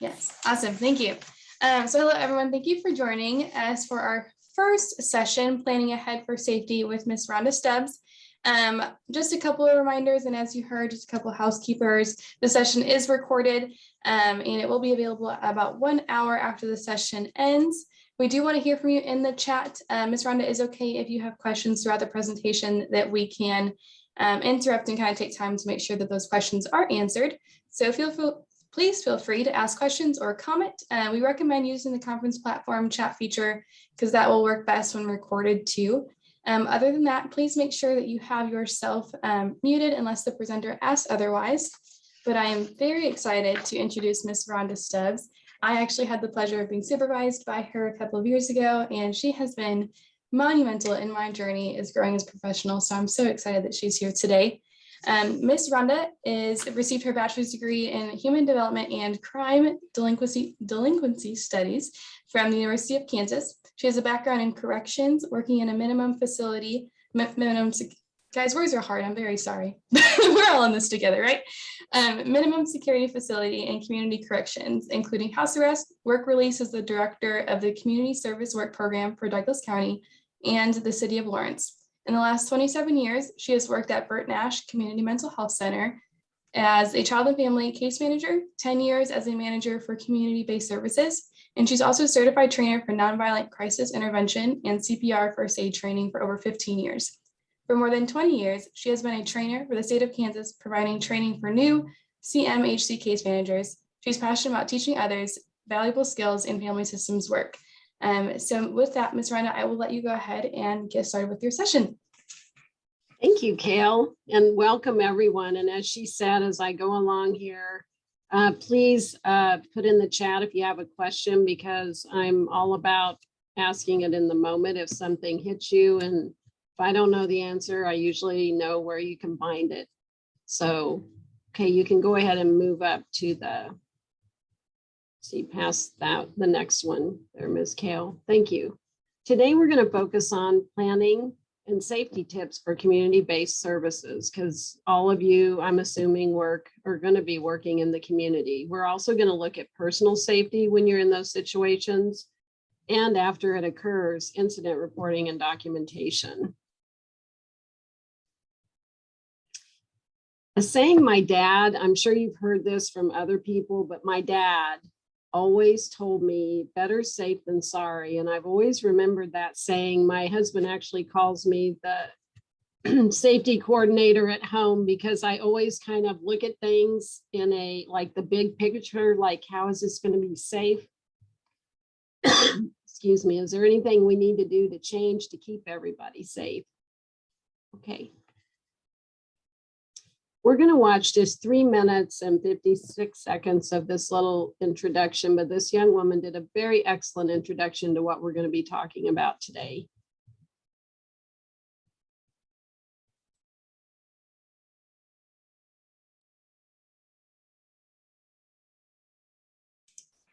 Yes, awesome. Thank you. So hello, everyone. Thank you for joining us for our first session, Planning Ahead for Safety with Ms. Rhonda Stubbs. Just a couple of reminders, and as you heard, just a couple of housekeepers. The session is recorded, and it will be available about 1 hour after the session ends. We do want to hear from you in the chat. Ms. Rhonda, is okay if you have questions throughout the presentation that we can interrupt and kind of take time to make sure that those questions are answered. So please feel free to ask questions or comment. We recommend using the conference platform chat feature because that will work best when recorded too. Other than that, please make sure that you have yourself muted unless the presenter asks otherwise. But I am very excited to introduce Ms. Rhonda Stubbs. I actually had the pleasure of being supervised by her a couple of years ago, and she has been monumental in my journey as growing as a professional. So I'm so excited that she's here today. Ms. Rhonda received her bachelor's degree in Human Development and Crime Delinquency Studies from the University of Kansas. She has a background in corrections, working in a minimum facility, guys, words are hard, I'm very sorry. We're all in this together, right? Minimum security facility and community corrections, including house arrest, work release as the director of the Community Service Work Program for Douglas County and the City of Lawrence. In the last 27 years, she has worked at Burt Nash Community Mental Health Center as a child and family case manager, 10 years as a manager for community-based services, and she's also a certified trainer for nonviolent crisis intervention and CPR first aid training for over 15 years. For more than 20 years, she has been a trainer for the state of Kansas, providing training for new CMHC case managers. She's passionate about teaching others valuable skills in family systems work. So with that, Ms. Rhonda, I will let you go ahead and get started with your session. Thank you, Kale, and welcome everyone. And as she said, as I go along here, please put in the chat if you have a question, because I'm all about asking it in the moment if something hits you. And if I don't know the answer, I usually know where you can find it. So, okay, you can go ahead and move up to past that, the next one there, Ms. Kale. Thank you. Today, we're going to focus on planning and safety tips for community-based services, because all of you, I'm assuming, are going to be working in the community. We're also going to look at personal safety when you're in those situations, and after it occurs, incident reporting and documentation. A saying my dad, I'm sure you've heard this from other people, but my dad always told me better safe than sorry. And I've always remembered that saying. My husband actually calls me the safety coordinator at home, because I always kind of look at things in like the big picture, like how is this going to be safe? Excuse me, is there anything we need to do to change to keep everybody safe? Okay. We're going to watch just 3 minutes and 56 seconds of this little introduction, but this young woman did a very excellent introduction to what we're going to be talking about today.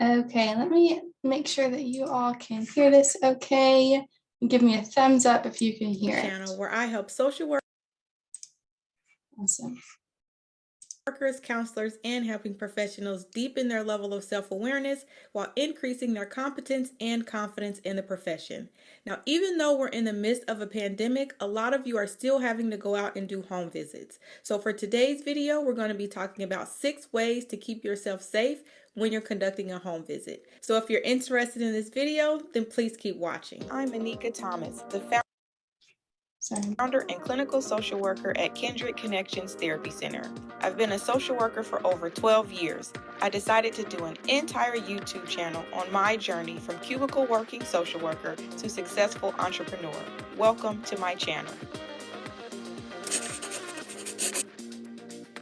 Okay, let me make sure that you all can hear this okay. Give me a thumbs up if you can hear it. Channel where I help social work. Awesome. Workers, counselors, and helping professionals deepen their level of self-awareness while increasing their competence and confidence in the profession. Now, even though we're in the midst of a pandemic, a lot of you are still having to go out and do home visits. So for today's video, we're going to be talking about 6 ways to keep yourself safe when you're conducting a home visit. So if you're interested in this video, then please keep watching. I'm Anika Thomas, the founder and clinical social worker at Kindred Connections Therapy Center. I've been a social worker for over 12 years. I decided to do an entire YouTube channel on my journey from cubicle working social worker to successful entrepreneur. Welcome to my channel.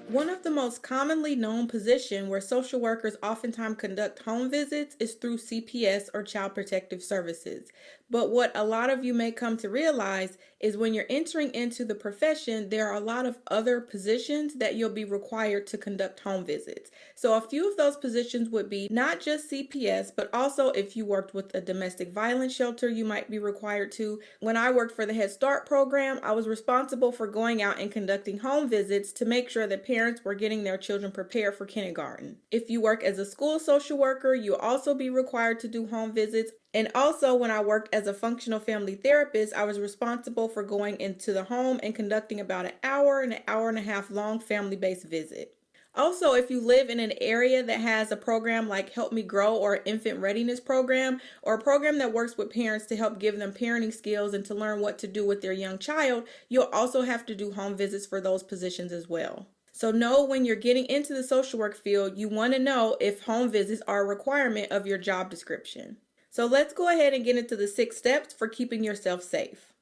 One of the most commonly known positions where social workers oftentimes conduct home visits is through CPS or Child Protective Services. But what a lot of you may come to realize is when you're entering into the profession, there are a lot of other positions that you'll be required to conduct home visits. So a few of those positions would be not just CPS, but also if you worked with a domestic violence shelter, you might be required to. When I worked for the Head Start program, I was responsible for going out and conducting home visits to make sure that parents parents were getting their children prepared for kindergarten. If you work as a school social worker, you'll also be required to do home visits. And also, when I worked as a functional family therapist, I was responsible for going into the home and conducting about an hour and a half long family-based visit. Also, if you live in an area that has a program like Help Me Grow or Infant Readiness Program, or a program that works with parents to help give them parenting skills and to learn what to do with their young child, you'll also have to do home visits for those positions as well. So know when you're getting into the social work field, you want to know if home visits are a requirement of your job description. So let's go ahead and get into the 6 steps for keeping yourself safe.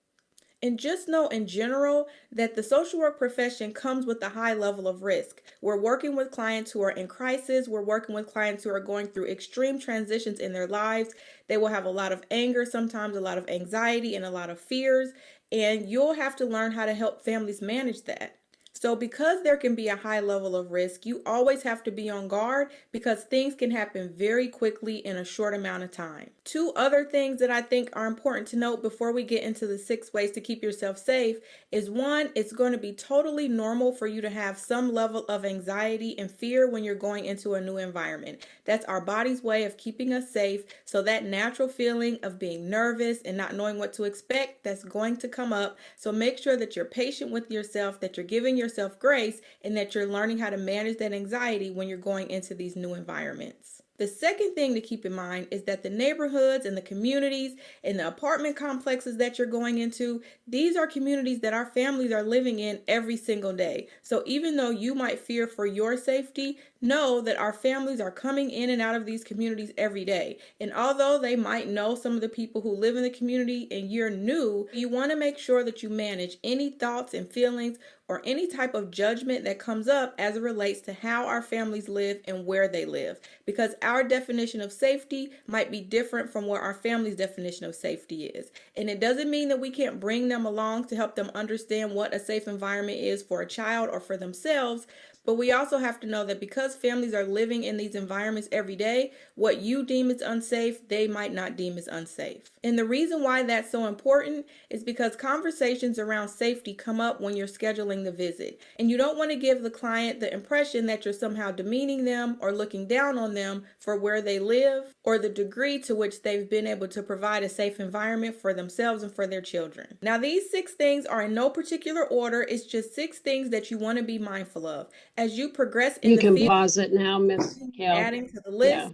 And just know in general that the social work profession comes with a high level of risk. We're working with clients who are in crisis. We're working with clients who are going through extreme transitions in their lives. They will have a lot of anger, sometimes a lot of anxiety and a lot of fears. And you'll have to learn how to help families manage that. So because there can be a high level of risk, you always have to be on guard because things can happen very quickly in a short amount of time. 2 other things that I think are important to note before we get into the 6 ways to keep yourself safe is 1, it's going to be totally normal for you to have some level of anxiety and fear when you're going into a new environment. That's our body's way of keeping us safe. So that natural feeling of being nervous and not knowing what to expect, that's going to come up. So make sure that you're patient with yourself, that you're giving yourself grace, and that you're learning how to manage that anxiety when you're going into these new environments. The second thing to keep in mind is that the neighborhoods and the communities and the apartment complexes that you're going into, these are communities that our families are living in every single day. So even though you might fear for your safety, know that our families are coming in and out of these communities every day. And although they might know some of the people who live in the community and you're new, you want to make sure that you manage any thoughts and feelings or any type of judgment that comes up as it relates to how our families live and where they live. Because our definition of safety might be different from what our family's definition of safety is. And it doesn't mean that we can't bring them along to help them understand what a safe environment is for a child or for themselves. But we also have to know that because families are living in these environments every day, what you deem as unsafe, they might not deem as unsafe. And the reason why that's so important is because conversations around safety come up when you're scheduling the visit. And you don't want to give the client the impression that you're somehow demeaning them or looking down on them for where they live or the degree to which they've been able to provide a safe environment for themselves and for their children. Now, these 6 things are in no particular order. It's just 6 things that you want to be mindful of. As you progress in You the can field, pause it now, Miss Kale. adding to the list. Yeah.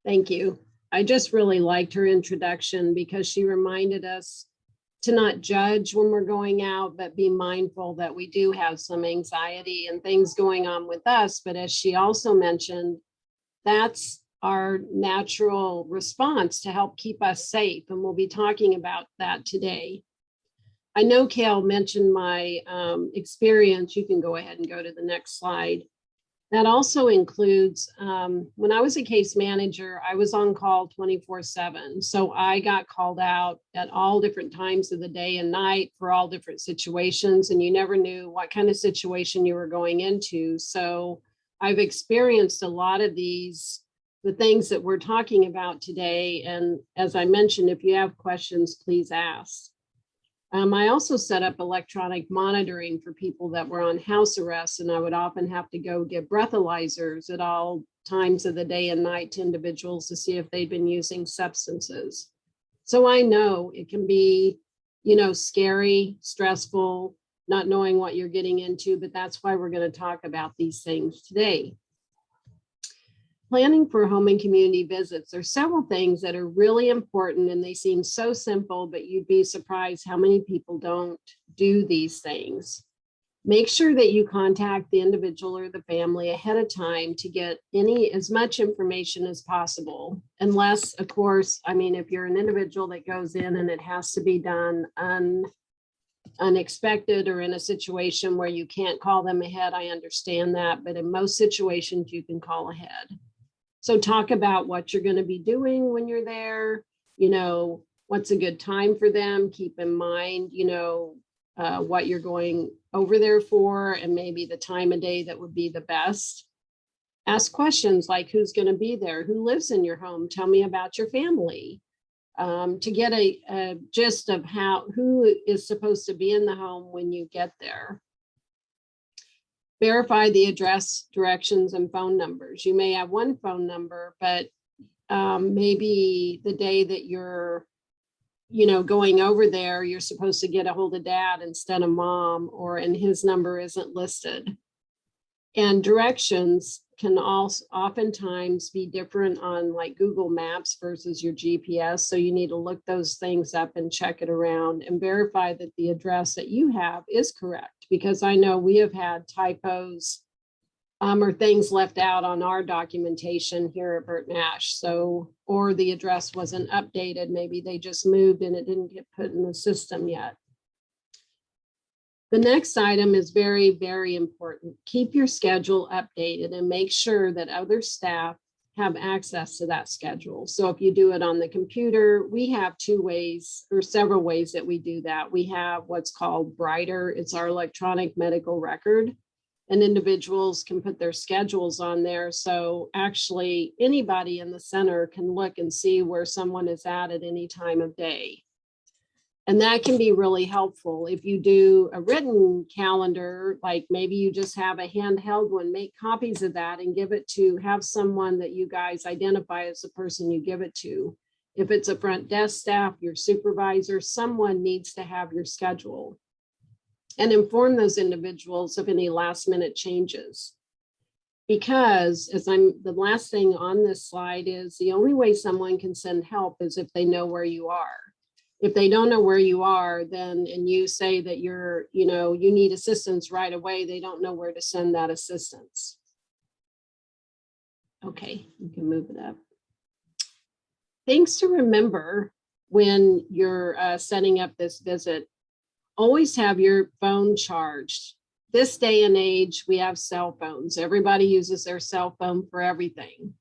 Thank you. I just really liked her introduction because she reminded us to not judge when we're going out, but be mindful that we do have some anxiety and things going on with us. But as she also mentioned, that's our natural response to help keep us safe. And we'll be talking about that today. I know Kale mentioned my experience. You can go ahead and go to the next slide. That also includes, when I was a case manager, I was on call 24/7. So I got called out at all different times of the day and night for all different situations, and you never knew what kind of situation you were going into. So I've experienced a lot of the things that we're talking about today. And as I mentioned, if you have questions, please ask. I also set up electronic monitoring for people that were on house arrest, and I would often have to go give breathalyzers at all times of the day and night to individuals to see if they'd been using substances. So I know it can be, scary, stressful, not knowing what you're getting into, but that's why we're going to talk about these things today. Planning for home and community visits. There's several things that are really important, and they seem so simple, but you'd be surprised how many people don't do these things. Make sure that you contact the individual or the family ahead of time to get as much information as possible. Unless, of course, if you're an individual that goes in and it has to be done unexpected or in a situation where you can't call them ahead, I understand that, but in most situations you can call ahead. So talk about what you're going to be doing when you're there, what's a good time for them. Keep in mind, what you're going over there for, and maybe the time of day that would be the best. Ask questions like, who's going to be there? Who lives in your home? Tell me about your family. To get a gist of who is supposed to be in the home when you get there. Verify the address, directions, and phone numbers. You may have one phone number, but maybe the day that you're, going over there, you're supposed to get a hold of dad instead of mom, and his number isn't listed. And directions can also oftentimes be different on like Google Maps versus your GPS. So you need to look those things up and check it around and verify that the address that you have is correct. Because I know we have had typos or things left out on our documentation here at Burt Nash. So, or the address wasn't updated. Maybe they just moved and it didn't get put in the system yet. The next item is very, very important. Keep your schedule updated and make sure that other staff have access to that schedule. So if you do it on the computer, we have two ways or several ways that we do that. We have what's called Brighter. It's our electronic medical record, and individuals can put their schedules on there. So actually anybody in the center can look and see where someone is at any time of day. And that can be really helpful. If you do a written calendar, like maybe you just have a handheld one, make copies of that and have someone that you guys identify as the person you give it to. If it's a front desk staff, your supervisor, someone needs to have your schedule and inform those individuals of any last minute changes. Because the last thing on this slide is the only way someone can send help is if they know where you are. If they don't know where you are, then, and you say that you need assistance right away, they don't know where to send that assistance. Okay, you can move it up. Things to remember when you're setting up this visit. Always have your phone charged. This day and age, we have cell phones. Everybody uses their cell phone for everything.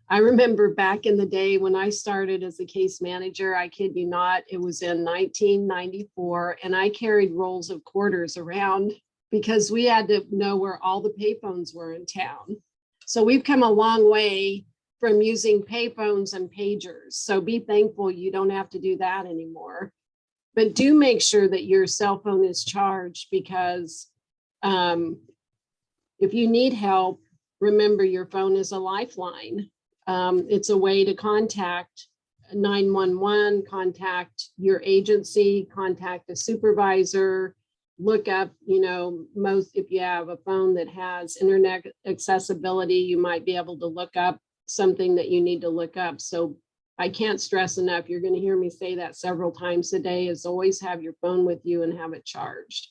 I remember back in the day when I started as a case manager, I kid you not, it was in 1994, and I carried rolls of quarters around because we had to know where all the payphones were in town. So we've come a long way from using payphones and pagers. So be thankful you don't have to do that anymore. But do make sure that your cell phone is charged, because if you need help, remember your phone is a lifeline. It's a way to contact 911, contact your agency, contact a supervisor, look up, if you have a phone that has internet accessibility, you might be able to look up something that you need to look up. So I can't stress enough, you're going to hear me say that several times a day, is always have your phone with you and have it charged.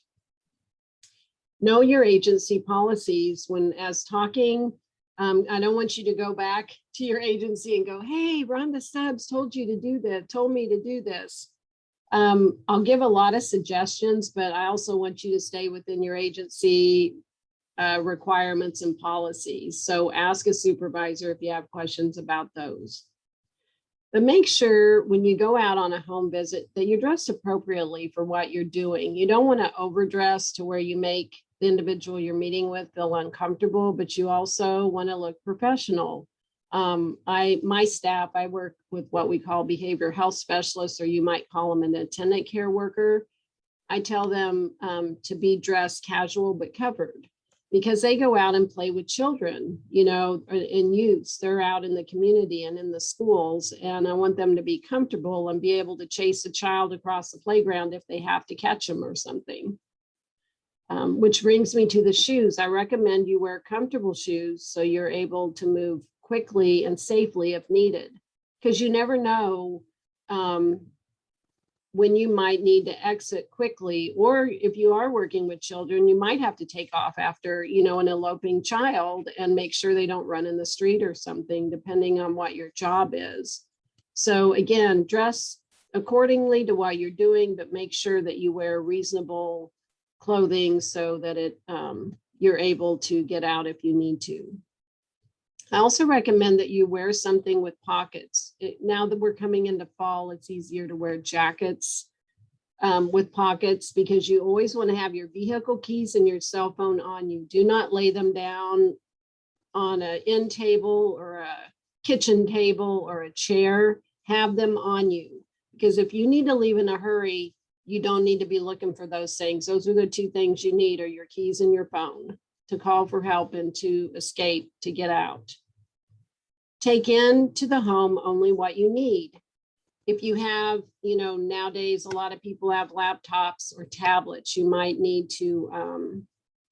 Know your agency policies. As talking, I don't want you to go back to your agency and go, hey, Rhonda Stubbs told me to do this. I'll give a lot of suggestions, but I also want you to stay within your agency requirements and policies. So ask a supervisor if you have questions about those. But make sure when you go out on a home visit that you're dressed appropriately for what you're doing. You don't want to overdress to where you make the individual you're meeting with feel uncomfortable, but you also want to look professional. My staff, I work with what we call behavioral health specialists, or you might call them an attendant care worker. I tell them to be dressed casual but covered, because they go out and play with children, and youths. They're out in the community and in the schools, and I want them to be comfortable and be able to chase a child across the playground if they have to catch them or something. Which brings me to the shoes. I recommend you wear comfortable shoes so you're able to move quickly and safely if needed, because you never know when you might need to exit quickly, or if you are working with children, you might have to take off after, an eloping child and make sure they don't run in the street or something, depending on what your job is. So again, dress accordingly to what you're doing, but make sure that you wear reasonable clothing so that you're able to get out if you need to. I also recommend that you wear something with pockets. Now that we're coming into fall, it's easier to wear jackets with pockets, because you always want to have your vehicle keys and your cell phone on you. Do not lay them down on an end table or a kitchen table or a chair. Have them on you, because if you need to leave in a hurry, you don't need to be looking for those things. Those are the two things you need, are your keys and your phone to call for help and to escape, to get out. Take into the home only what you need. If you have, nowadays, a lot of people have laptops or tablets, you might need to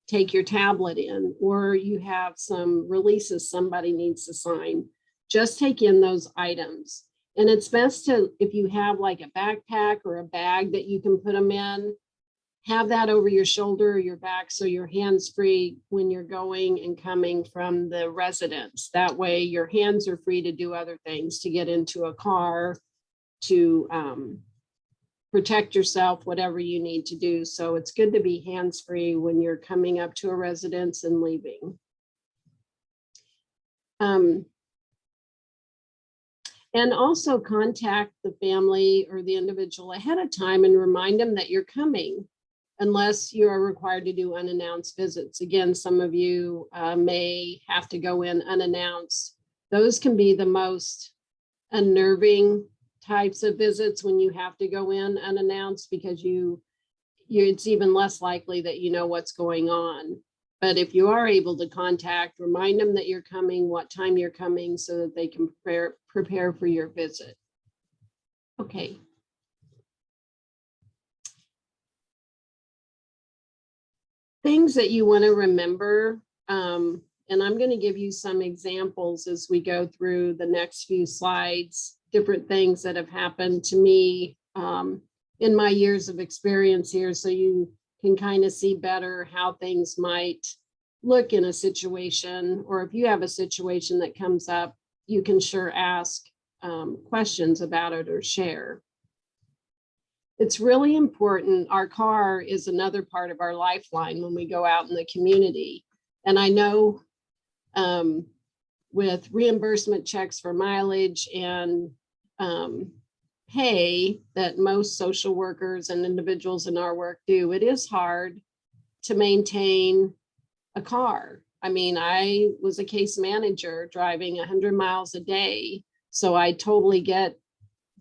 take your tablet in, or you have some releases somebody needs to sign. Just take in those items. And it's best to, if you have like a backpack or a bag that you can put them in, have that over your shoulder or your back so your hands free when you're going and coming from the residence. That way your hands are free to do other things, to get into a car, to protect yourself, whatever you need to do. So it's good to be hands-free when you're coming up to a residence and leaving. And also contact the family or the individual ahead of time and remind them that you're coming, unless you are required to do unannounced visits. Again, some of you may have to go in unannounced. Those can be the most unnerving types of visits when you have to go in unannounced, because it's even less likely that you know what's going on. But if you are able to contact, remind them that you're coming, what time you're coming, so that they can prepare for your visit. Okay. Things that you want to remember, and I'm going to give you some examples as we go through the next few slides, different things that have happened to me in my years of experience here, so you can kind of see better how things might look in a situation, or if you have a situation that comes up, you can sure ask questions about it or share. It's really important. Our car is another part of our lifeline when we go out in the community. And I know with reimbursement checks for mileage and pay that most social workers and individuals in our work do, it is hard to maintain a car. I mean, I was a case manager driving 100 miles a day, so I totally get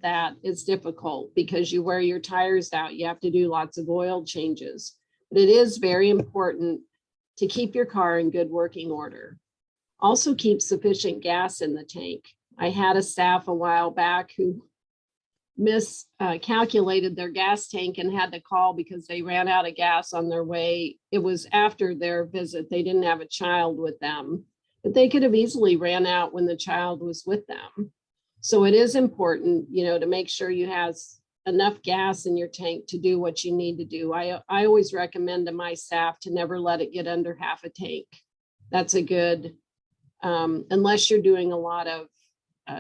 that it's difficult because you wear your tires out, you have to do lots of oil changes. But it is very important to keep your car in good working order. Also keep sufficient gas in the tank. I had a staff a while back who miscalculated their gas tank and had to call because they ran out of gas on their way. It was after their visit. They didn't have a child with them, but they could have easily ran out when the child was with them. So it is important, to make sure you have enough gas in your tank to do what you need to do. I always recommend to my staff to never let it get under half a tank. That's a good, unless you're doing a lot of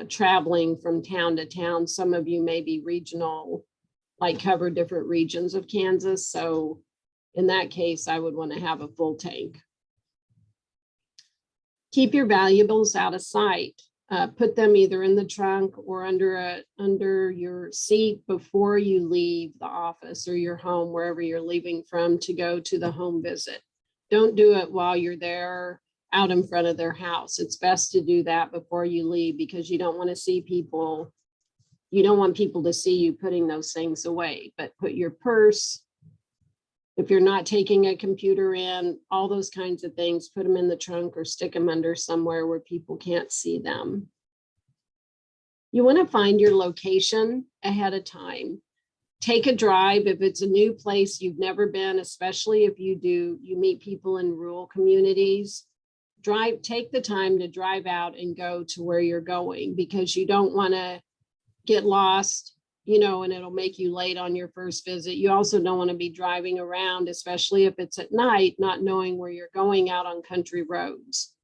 traveling from town to town. Some of you may be regional, like cover different regions of Kansas. So in that case, I would want to have a full tank. Keep your valuables out of sight. Put them either in the trunk or under your seat before you leave the office or your home, wherever you're leaving from to go to the home visit. Don't do it while you're there out in front of their house. It's best to do that before you leave, because you don't want to see people. You don't want people to see you putting those things away. But put your purse, if you're not taking a computer in, all those kinds of things, put them in the trunk or stick them under somewhere where people can't see them. You want to find your location ahead of time. Take a drive if it's a new place you've never been, especially if you meet people in rural communities. Take the time to drive out and go to where you're going, because you don't want to get lost, and it'll make you late on your first visit. You also don't want to be driving around, especially if it's at night, not knowing where you're going out on country roads.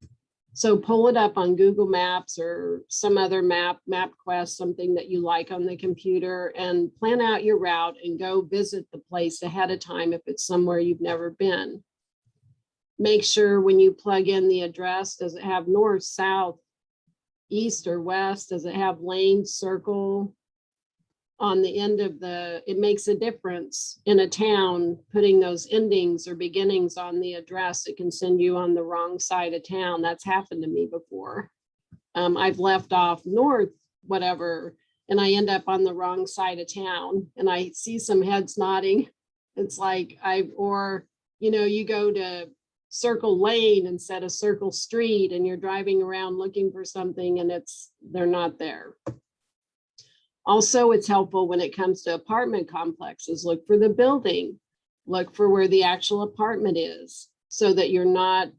So pull it up on Google Maps or some other MapQuest, something that you like on the computer, and plan out your route and go visit the place ahead of time if it's somewhere you've never been. Make sure when you plug in the address, does it have north, south, east, or west? Does it have lane, circle on the end of it makes a difference in a town, putting those endings or beginnings on the address. It can send you on the wrong side of town. That's happened to me before. I've left off north, whatever, and I end up on the wrong side of town, and I see some heads nodding. It's like you go to circle lane instead of circle street, and you're driving around looking for something and they're not there. Also, it's helpful when it comes to apartment complexes. Look for the building, look for where the actual apartment is, so that you're not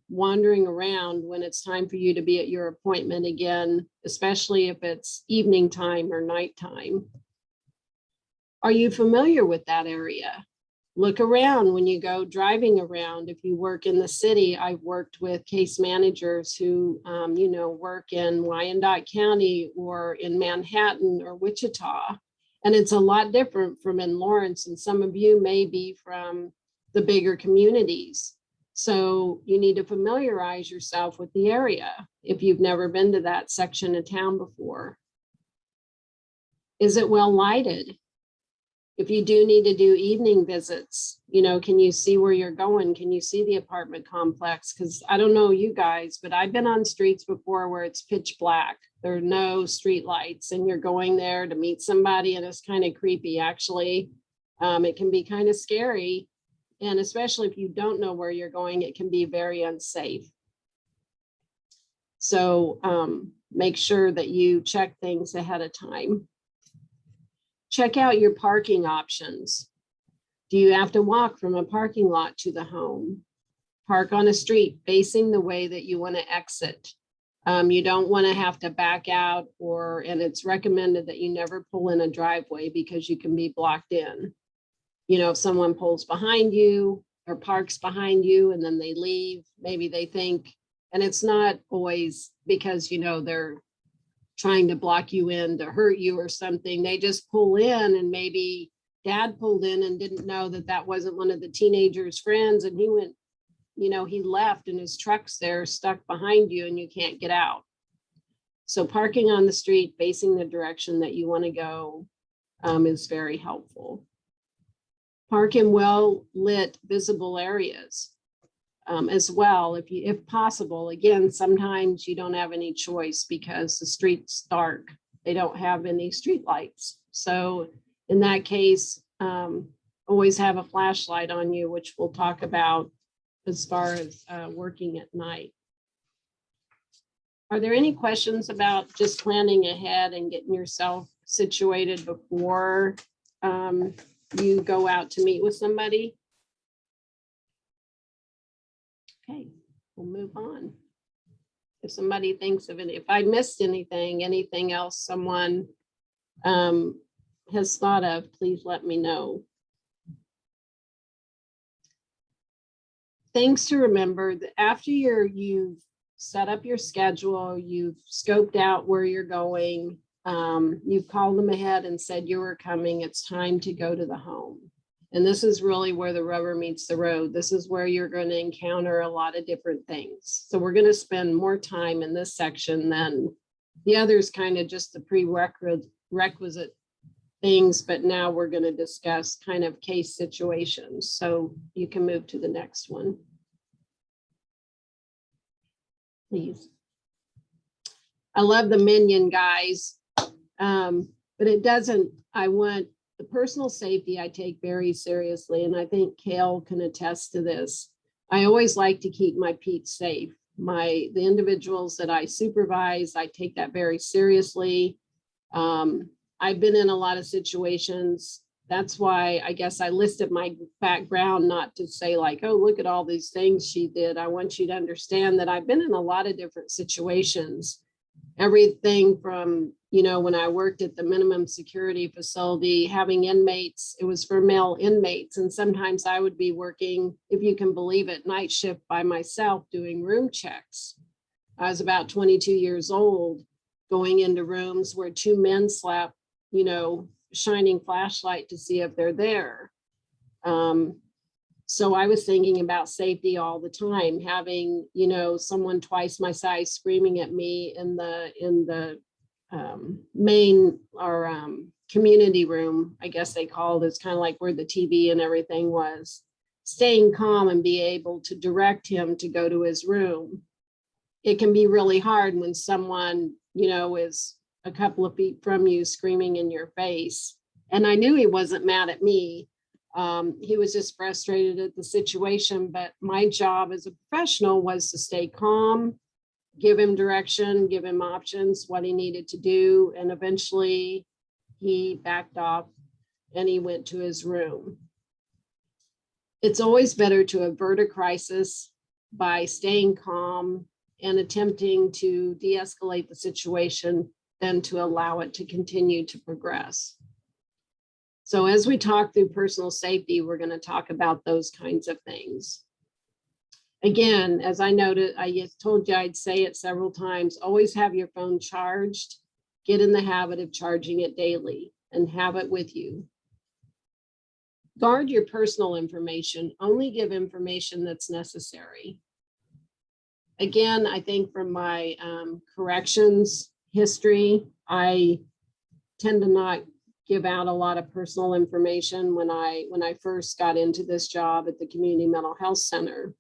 wandering around when it's time for you to be at your appointment again, especially if it's evening time or nighttime. Are you familiar with that area? Look around when you go driving around. If you work in the city, I've worked with case managers who, work in Wyandotte County or in Manhattan or Wichita. And it's a lot different from in Lawrence. And some of you may be from the bigger communities. So you need to familiarize yourself with the area if you've never been to that section of town before. Is it well lighted? If you do need to do evening visits, can you see where you're going? Can you see the apartment complex? Because I don't know you guys, but I've been on streets before where it's pitch black. There are no street lights and you're going there to meet somebody and it's kind of creepy, actually. It can be kind of scary. And especially if you don't know where you're going, it can be very unsafe. So make sure that you check things ahead of time. Check out your parking options. Do you have to walk from a parking lot to the home? Park on a street facing the way that you want to exit. You don't want to have to back out, and it's recommended that you never pull in a driveway because you can be blocked in. If someone pulls behind you or parks behind you and then they leave, maybe they think, and it's not always because, they're trying to block you in to hurt you or something. They just pull in, and maybe dad pulled in and didn't know that that wasn't one of the teenager's friends. And he went, he left and his truck's there stuck behind you and you can't get out. So parking on the street facing the direction that you want to go is very helpful. Park in well-lit, visible areas as well, if possible. Again, sometimes you don't have any choice because the street's dark. They don't have any street lights. So in that case, always have a flashlight on you, which we'll talk about as far as working at night. Are there any questions about just planning ahead and getting yourself situated before you go out to meet with somebody? Okay, we'll move on. If somebody thinks of it, if I missed anything else someone has thought of, please let me know. Things to remember that after you've set up your schedule, you've scoped out where you're going, you've called them ahead and said you were coming, it's time to go to the home. And this is really where the rubber meets the road. This is where you're going to encounter a lot of different things. So we're going to spend more time in this section than the others, kind of just the prerequisite things. But now we're going to discuss kind of case situations. So you can move to the next one, please. I love the minion, guys, but it doesn't, the personal safety I take very seriously, and I think Kale can attest to this. I always like to keep my peeps safe. The individuals that I supervise, I take that very seriously. I've been in a lot of situations. That's why I guess I listed my background, not to say like, oh, look at all these things she did. I want you to understand that I've been in a lot of different situations. Everything from, when I worked at the minimum security facility, having inmates, it was for male inmates. And sometimes I would be working, if you can believe it, night shift by myself doing room checks. I was about 22 years old, going into rooms where two men slept, shining flashlight to see if they're there. So I was thinking about safety all the time, having, someone twice my size screaming at me in the main or community room, I guess they called it. It's kind of like where the TV and everything was. Staying calm and be able to direct him to go to his room. It can be really hard when someone, is a couple of feet from you screaming in your face. And I knew he wasn't mad at me. He was just frustrated at the situation, but my job as a professional was to stay calm, give him direction, give him options, what he needed to do. And eventually he backed off and he went to his room. It's always better to avert a crisis by staying calm and attempting to de-escalate the situation than to allow it to continue to progress. So as we talk through personal safety, we're going to talk about those kinds of things. Again, as I noted, I told you I'd say it several times, always have your phone charged. Get in the habit of charging it daily and have it with you. Guard your personal information. Only give information that's necessary. Again, I think from my corrections history, I tend to not give out a lot of personal information when I first got into this job at the Community Mental Health Center.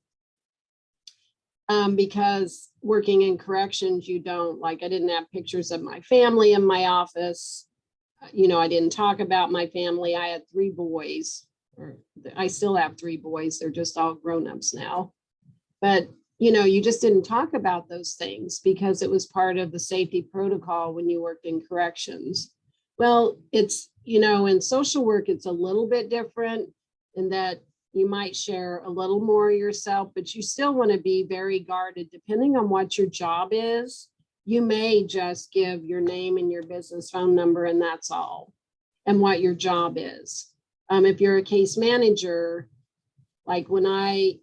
Because working in corrections, you don't, like, I didn't have pictures of my family in my office. You know, I didn't talk about my family. I had 3 boys, or I still have 3 boys. They're just all grown-ups now. But, you know, you just didn't talk about those things because it was part of the safety protocol when you worked in corrections. Well, it's, you know, in social work, it's a little bit different in that you might share a little more yourself, but you still want to be very guarded. Depending on what your job is, you may just give your name and your business phone number, and that's all, and what your job is. If you're a case manager, like when I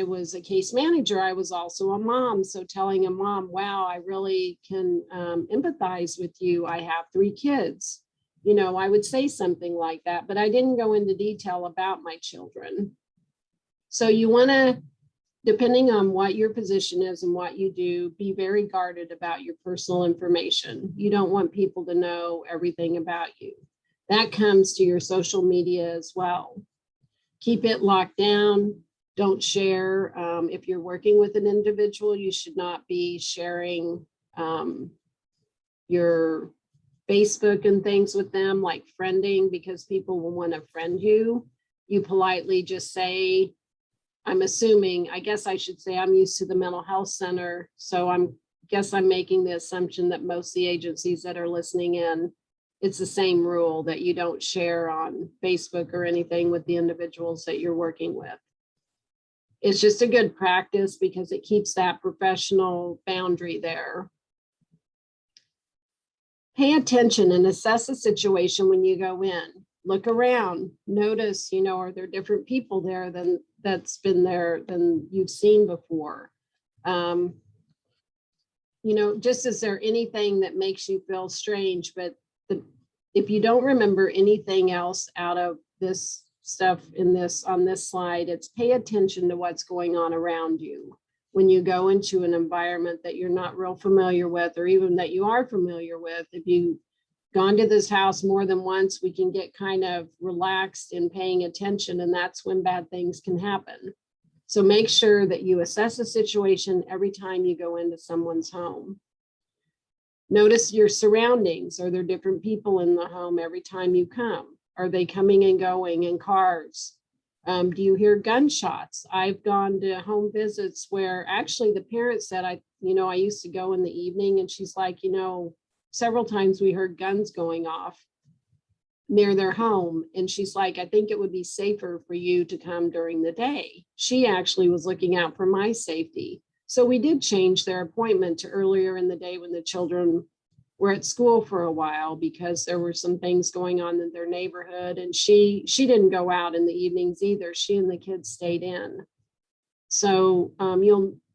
was a case manager, I was also a mom. So telling a mom, wow, I really can empathize with you. I have 3 kids. You know, I would say something like that, but I didn't go into detail about my children. So you want to, depending on what your position is and what you do, be very guarded about your personal information. You don't want people to know everything about you. That comes to your social media as well. Keep it locked down. Don't share. If you're working with an individual, you should not be sharing your Facebook and things with them, like friending, because people will want to friend you. You politely just say, I'm assuming, I guess I should say, I'm used to the mental health center. So I'm making the assumption that most of the agencies that are listening in, it's the same rule that you don't share on Facebook or anything with the individuals that you're working with. It's just a good practice because it keeps that professional boundary there. Pay attention and assess the situation when you go in. Look around, notice, you know, are there different people there that's been there than you've seen before? You know, just is there anything that makes you feel strange? But if you don't remember anything else out of this stuff on this slide, it's pay attention to what's going on around you. When you go into an environment that you're not real familiar with, or even that you are familiar with, if you've gone to this house more than once, we can get kind of relaxed in paying attention, and that's when bad things can happen. So make sure that you assess the situation every time you go into someone's home. Notice your surroundings. Are there different people in the home every time you come? Are they coming and going in cars? Do you hear gunshots? I've gone to home visits where actually the parent said, I used to go in the evening, and she's like, you know, several times we heard guns going off near their home. And she's like, I think it would be safer for you to come during the day. She actually was looking out for my safety. So we did change their appointment to earlier in the day when the children were at school for a while, because there were some things going on in their neighborhood, and she didn't go out in the evenings either. She and the kids stayed in. So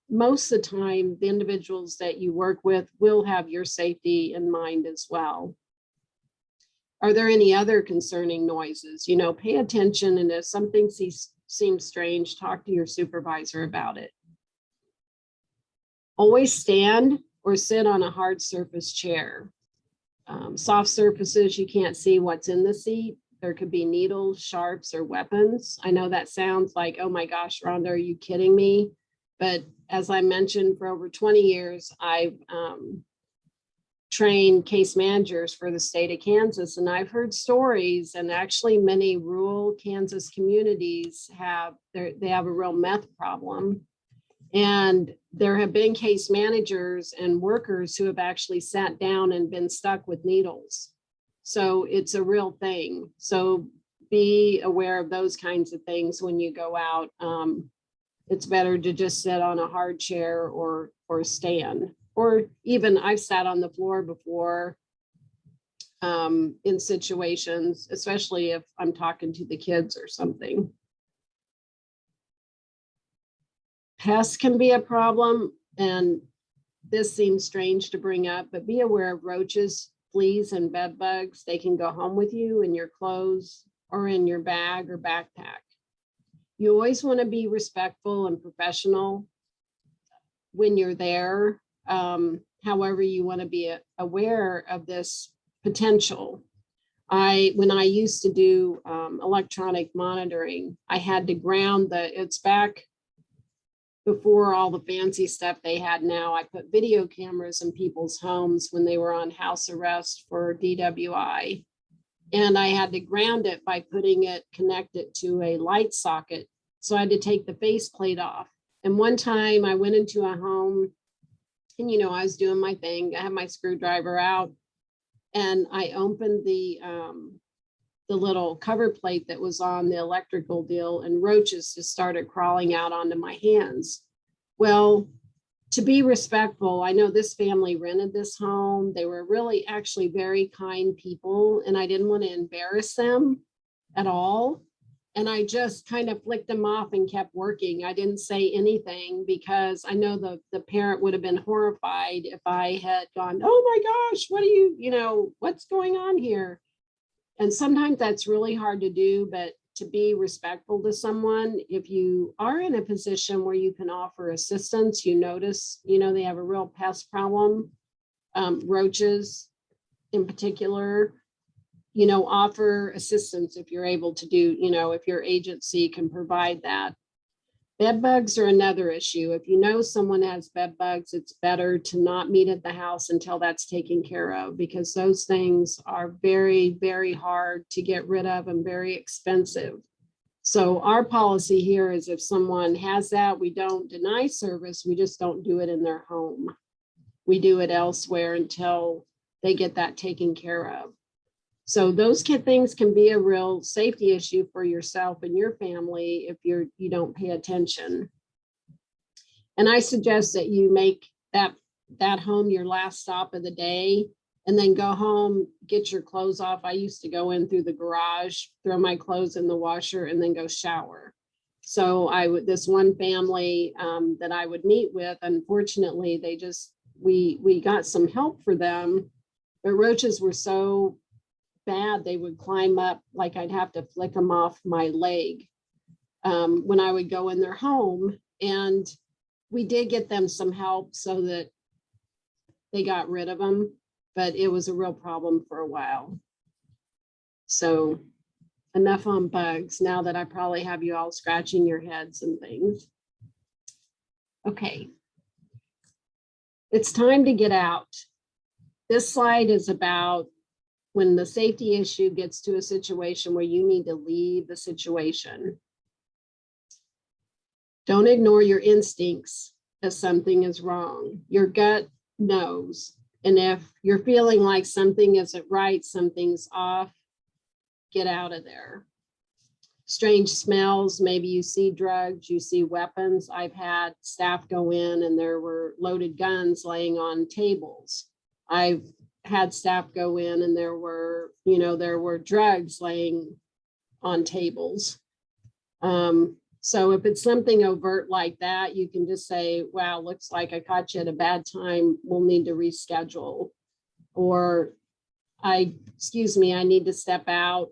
most of the time, the individuals that you work with will have your safety in mind as well. Are there any other concerning noises? You know, pay attention, and if something seems strange, talk to your supervisor about it. Always stand or sit on a hard surface chair. Soft surfaces, you can't see what's in the seat. There could be needles, sharps, or weapons. I know that sounds like, oh my gosh, Rhonda, are you kidding me? But as I mentioned, for over 20 years, I've train case managers for the state of Kansas. And I've heard stories, and actually many rural Kansas communities they have a real meth problem. And there have been case managers and workers who have actually sat down and been stuck with needles. So it's a real thing. So be aware of those kinds of things when you go out. It's better to just sit on a hard chair or stand. Or even I've sat on the floor before in situations, especially if I'm talking to the kids or something. Pests can be a problem, and this seems strange to bring up, but be aware of roaches, fleas, and bed bugs. They can go home with you in your clothes or in your bag or backpack. You always want to be respectful and professional when you're there. However, you want to be aware of this potential. When I used to do electronic monitoring, I had to ground it's back before all the fancy stuff they had now. I put video cameras in people's homes when they were on house arrest for DWI. And I had to ground it by connect it to a light socket. So I had to take the faceplate off. And one time I went into a home and, I was doing my thing. I had my screwdriver out and I opened the little cover plate that was on the electrical deal, and roaches just started crawling out onto my hands. Well, to be respectful, I know this family rented this home. They were really actually very kind people, and I didn't want to embarrass them at all. And I just kind of flicked them off and kept working. I didn't say anything because I know the parent would have been horrified if I had gone, oh my gosh, what's going on here? And sometimes that's really hard to do, but to be respectful to someone, if you are in a position where you can offer assistance, you notice, they have a real pest problem, roaches in particular, offer assistance if you're able to do, if your agency can provide that. Bed bugs are another issue. If you know someone has bed bugs, it's better to not meet at the house until that's taken care of, because those things are very, very hard to get rid of and very expensive. So our policy here is if someone has that, we don't deny service, we just don't do it in their home. We do it elsewhere until they get that taken care of. So those things can be a real safety issue for yourself and your family if you don't pay attention. And I suggest that you make that home your last stop of the day, and then go home, get your clothes off. I used to go in through the garage, throw my clothes in the washer, and then go shower. So this one family that I would meet with, unfortunately, we got some help for them, but roaches were so bad, they would climb up, like I'd have to flick them off my leg when I would go in their home. And we did get them some help so that they got rid of them, but it was a real problem for a while. So enough on bugs, now that I probably have you all scratching your heads and things. Okay, it's time to get out. This slide is about when the safety issue gets to a situation where you need to leave the situation. Don't ignore your instincts if something is wrong. Your gut knows. And if you're feeling like something isn't right, something's off, get out of there. Strange smells, maybe you see drugs, you see weapons. I've had staff go in and there were loaded guns laying on tables. I've had staff go in and there were drugs laying on tables. So if it's something overt like that, you can just say, wow, looks like I caught you at a bad time. We'll need to reschedule. Or I need to step out,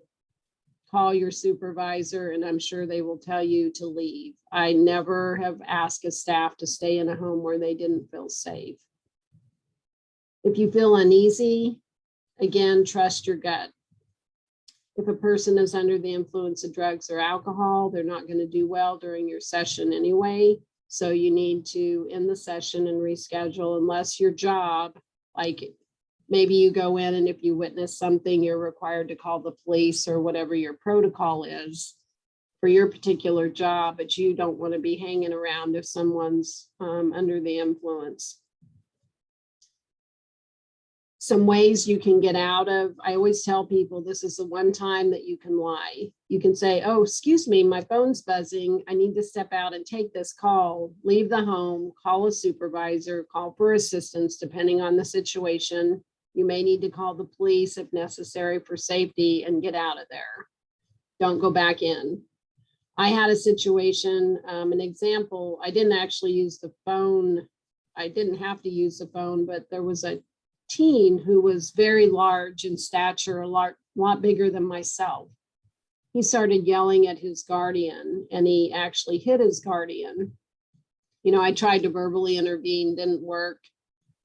call your supervisor, and I'm sure they will tell you to leave. I never have asked a staff to stay in a home where they didn't feel safe. If you feel uneasy, again, trust your gut. If a person is under the influence of drugs or alcohol, they're not going to do well during your session anyway. So you need to end the session and reschedule unless your job, like maybe you go in and if you witness something, you're required to call the police or whatever your protocol is for your particular job, but you don't want to be hanging around if someone's under the influence. Some ways you can get out of, I always tell people this is the one time that you can lie. You can say, oh, excuse me, my phone's buzzing. I need to step out and take this call, leave the home, call a supervisor, call for assistance, depending on the situation. You may need to call the police if necessary for safety and get out of there. Don't go back in. I had a situation, an example, I didn't actually use the phone. I didn't have to use the phone, but there was a teen who was very large in stature, a lot bigger than myself. He started yelling at his guardian and he actually hit his guardian. You know, I tried to verbally intervene, didn't work.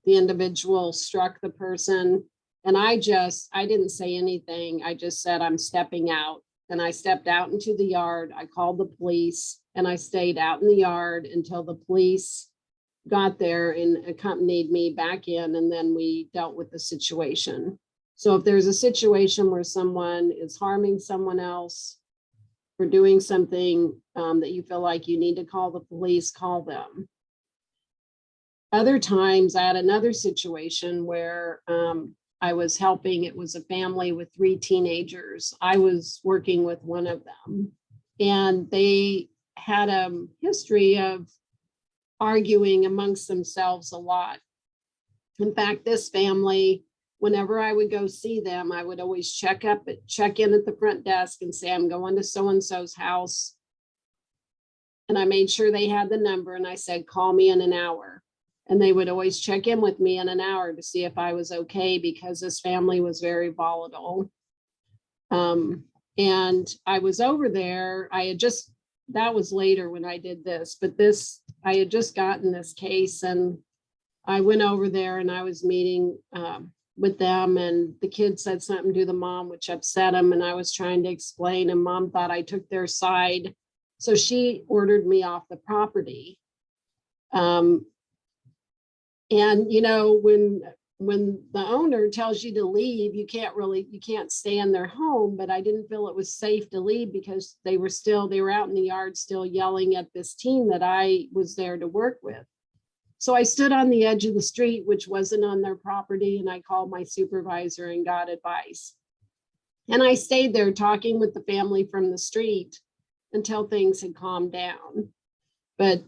The individual struck the person and I didn't say anything. I just said, I'm stepping out. And I stepped out into the yard. I called the police and I stayed out in the yard until the police got there and accompanied me back in, and then we dealt with the situation. So if there's a situation where someone is harming someone else or doing something that you feel like you need to call the police, call them. Other times I had another situation where I was helping, it was a family with 3 teenagers. I was working with one of them and they had a history of arguing amongst themselves a lot. In fact, this family, whenever I would go see them, I would always check in at the front desk and say, I'm going to so-and-so's house. And I made sure they had the number and I said, call me in an hour. And they would always check in with me in an hour to see if I was okay, because this family was very volatile. And I was over there, that was later when I did this, but I had just gotten this case and I went over there and I was meeting with them and the kid said something to the mom, which upset him. And I was trying to explain and mom thought I took their side. So she ordered me off the property. And, you know, when the owner tells you to leave, you can't stay in their home, but I didn't feel it was safe to leave because they were out in the yard still yelling at this teen that I was there to work with. So I stood on the edge of the street, which wasn't on their property, and I called my supervisor and got advice. And I stayed there talking with the family from the street until things had calmed down. But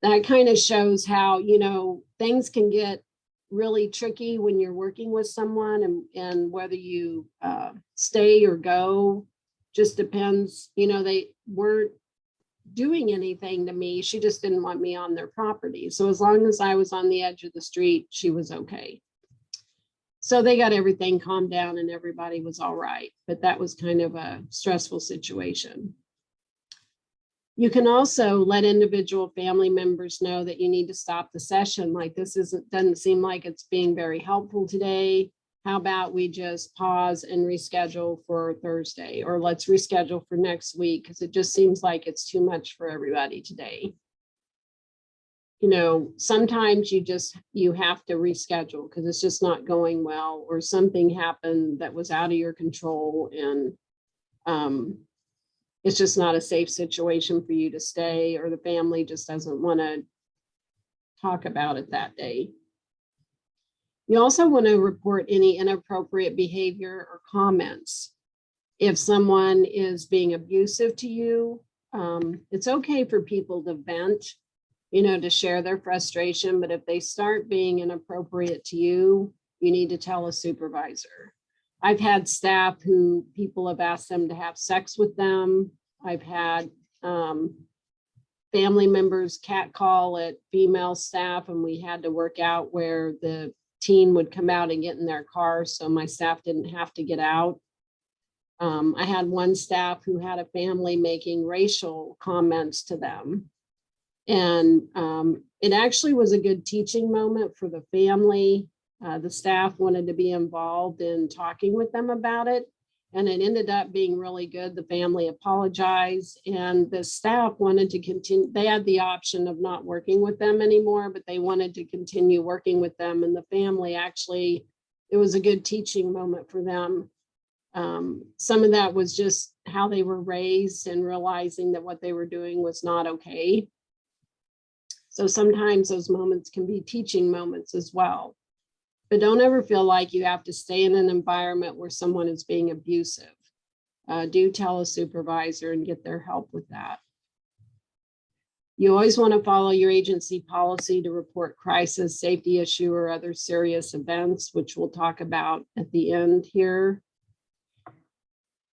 that kind of shows how, you know, things can get really tricky when you're working with someone and whether you stay or go just depends. You know, they weren't doing anything to me. She just didn't want me on their property. So as long as I was on the edge of the street, she was okay. So they got everything calmed down and everybody was all right. But that was kind of a stressful situation. You can also let individual family members know that you need to stop the session. Like this doesn't seem like it's being very helpful today. How about we just pause and reschedule for Thursday, or let's reschedule for next week because it just seems like it's too much for everybody today. You know, sometimes you have to reschedule because it's just not going well or something happened that was out of your control and it's just not a safe situation for you to stay, or the family just doesn't want to talk about it that day. You also want to report any inappropriate behavior or comments. If someone is being abusive to you, it's okay for people to vent, you know, to share their frustration, but if they start being inappropriate to you, you need to tell a supervisor. I've had staff who people have asked them to have sex with them. I've had family members catcall at female staff, and we had to work out where the teen would come out and get in their car so my staff didn't have to get out. I had one staff who had a family making racial comments to them. And it actually was a good teaching moment for the family. The staff wanted to be involved in talking with them about it. And it ended up being really good. The family apologized and the staff wanted to continue. They had the option of not working with them anymore, but they wanted to continue working with them. And the family actually it was a good teaching moment for them. Some of that was just how they were raised and realizing that what they were doing was not okay. So sometimes those moments can be teaching moments as well. But don't ever feel like you have to stay in an environment where someone is being abusive. Do tell a supervisor and get their help with that. You always want to follow your agency policy to report crisis, safety issue, or other serious events, which we'll talk about at the end here.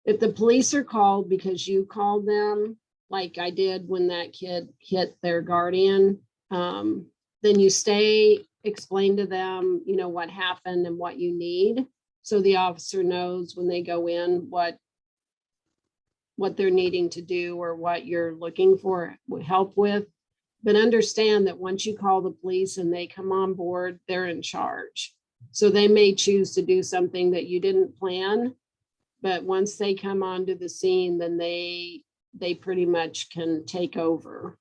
If the police are called because you called them, like I did when that kid hit their guardian, then you stay, explain to them, you know, what happened and what you need. So the officer knows when they go in what they're needing to do or what you're looking for help with. But understand that once you call the police and they come on board, they're in charge. So they may choose to do something that you didn't plan, but once they come onto the scene, then they pretty much can take over.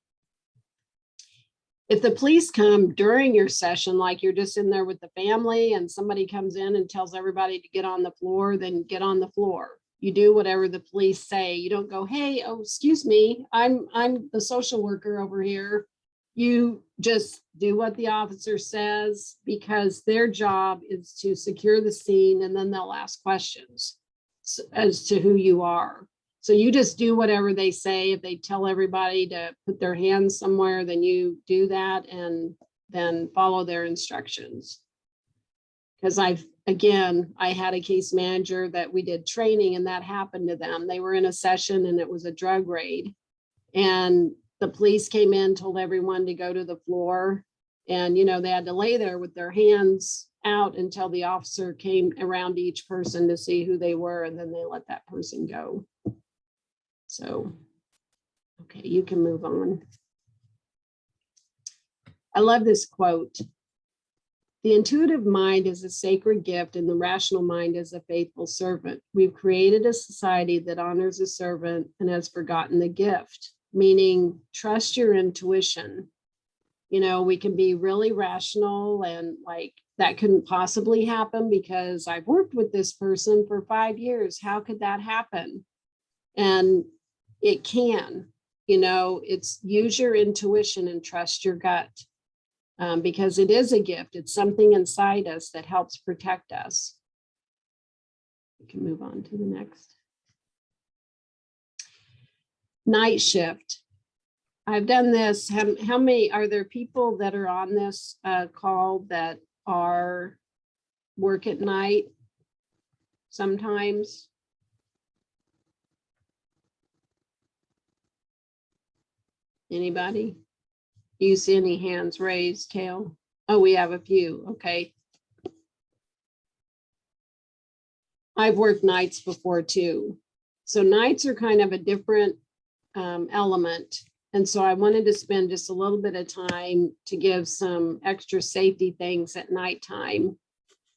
If the police come during your session, like you're just in there with the family and somebody comes in and tells everybody to get on the floor, then get on the floor. You do whatever the police say. You don't go, hey, oh, excuse me, I'm the social worker over here. You just do what the officer says, because their job is to secure the scene, and then they'll ask questions as to who you are. So you just do whatever they say. If they tell everybody to put their hands somewhere, then you do that and then follow their instructions. Because I had a case manager that we did training and that happened to them. They were in a session and it was a drug raid. And the police came in, told everyone to go to the floor. And, you know, they had to lay there with their hands out until the officer came around to each person to see who they were. And then they let that person go. So, okay, you can move on. I love this quote. The intuitive mind is a sacred gift and the rational mind is a faithful servant. We've created a society that honors a servant and has forgotten the gift, meaning trust your intuition. You know, we can be really rational and like that couldn't possibly happen because I've worked with this person for 5 years. How could that happen? And it can, you know, it's use your intuition and trust your gut. Because it is a gift. It's something inside us that helps protect us. We can move on to the next. Night shift. I've done this. How many are there people that are on this call that are work at night sometimes? Anybody? Do you see any hands raised, Kale? Oh, we have a few. Okay. I've worked nights before too. So nights are kind of a different element. And so I wanted to spend just a little bit of time to give some extra safety things at nighttime.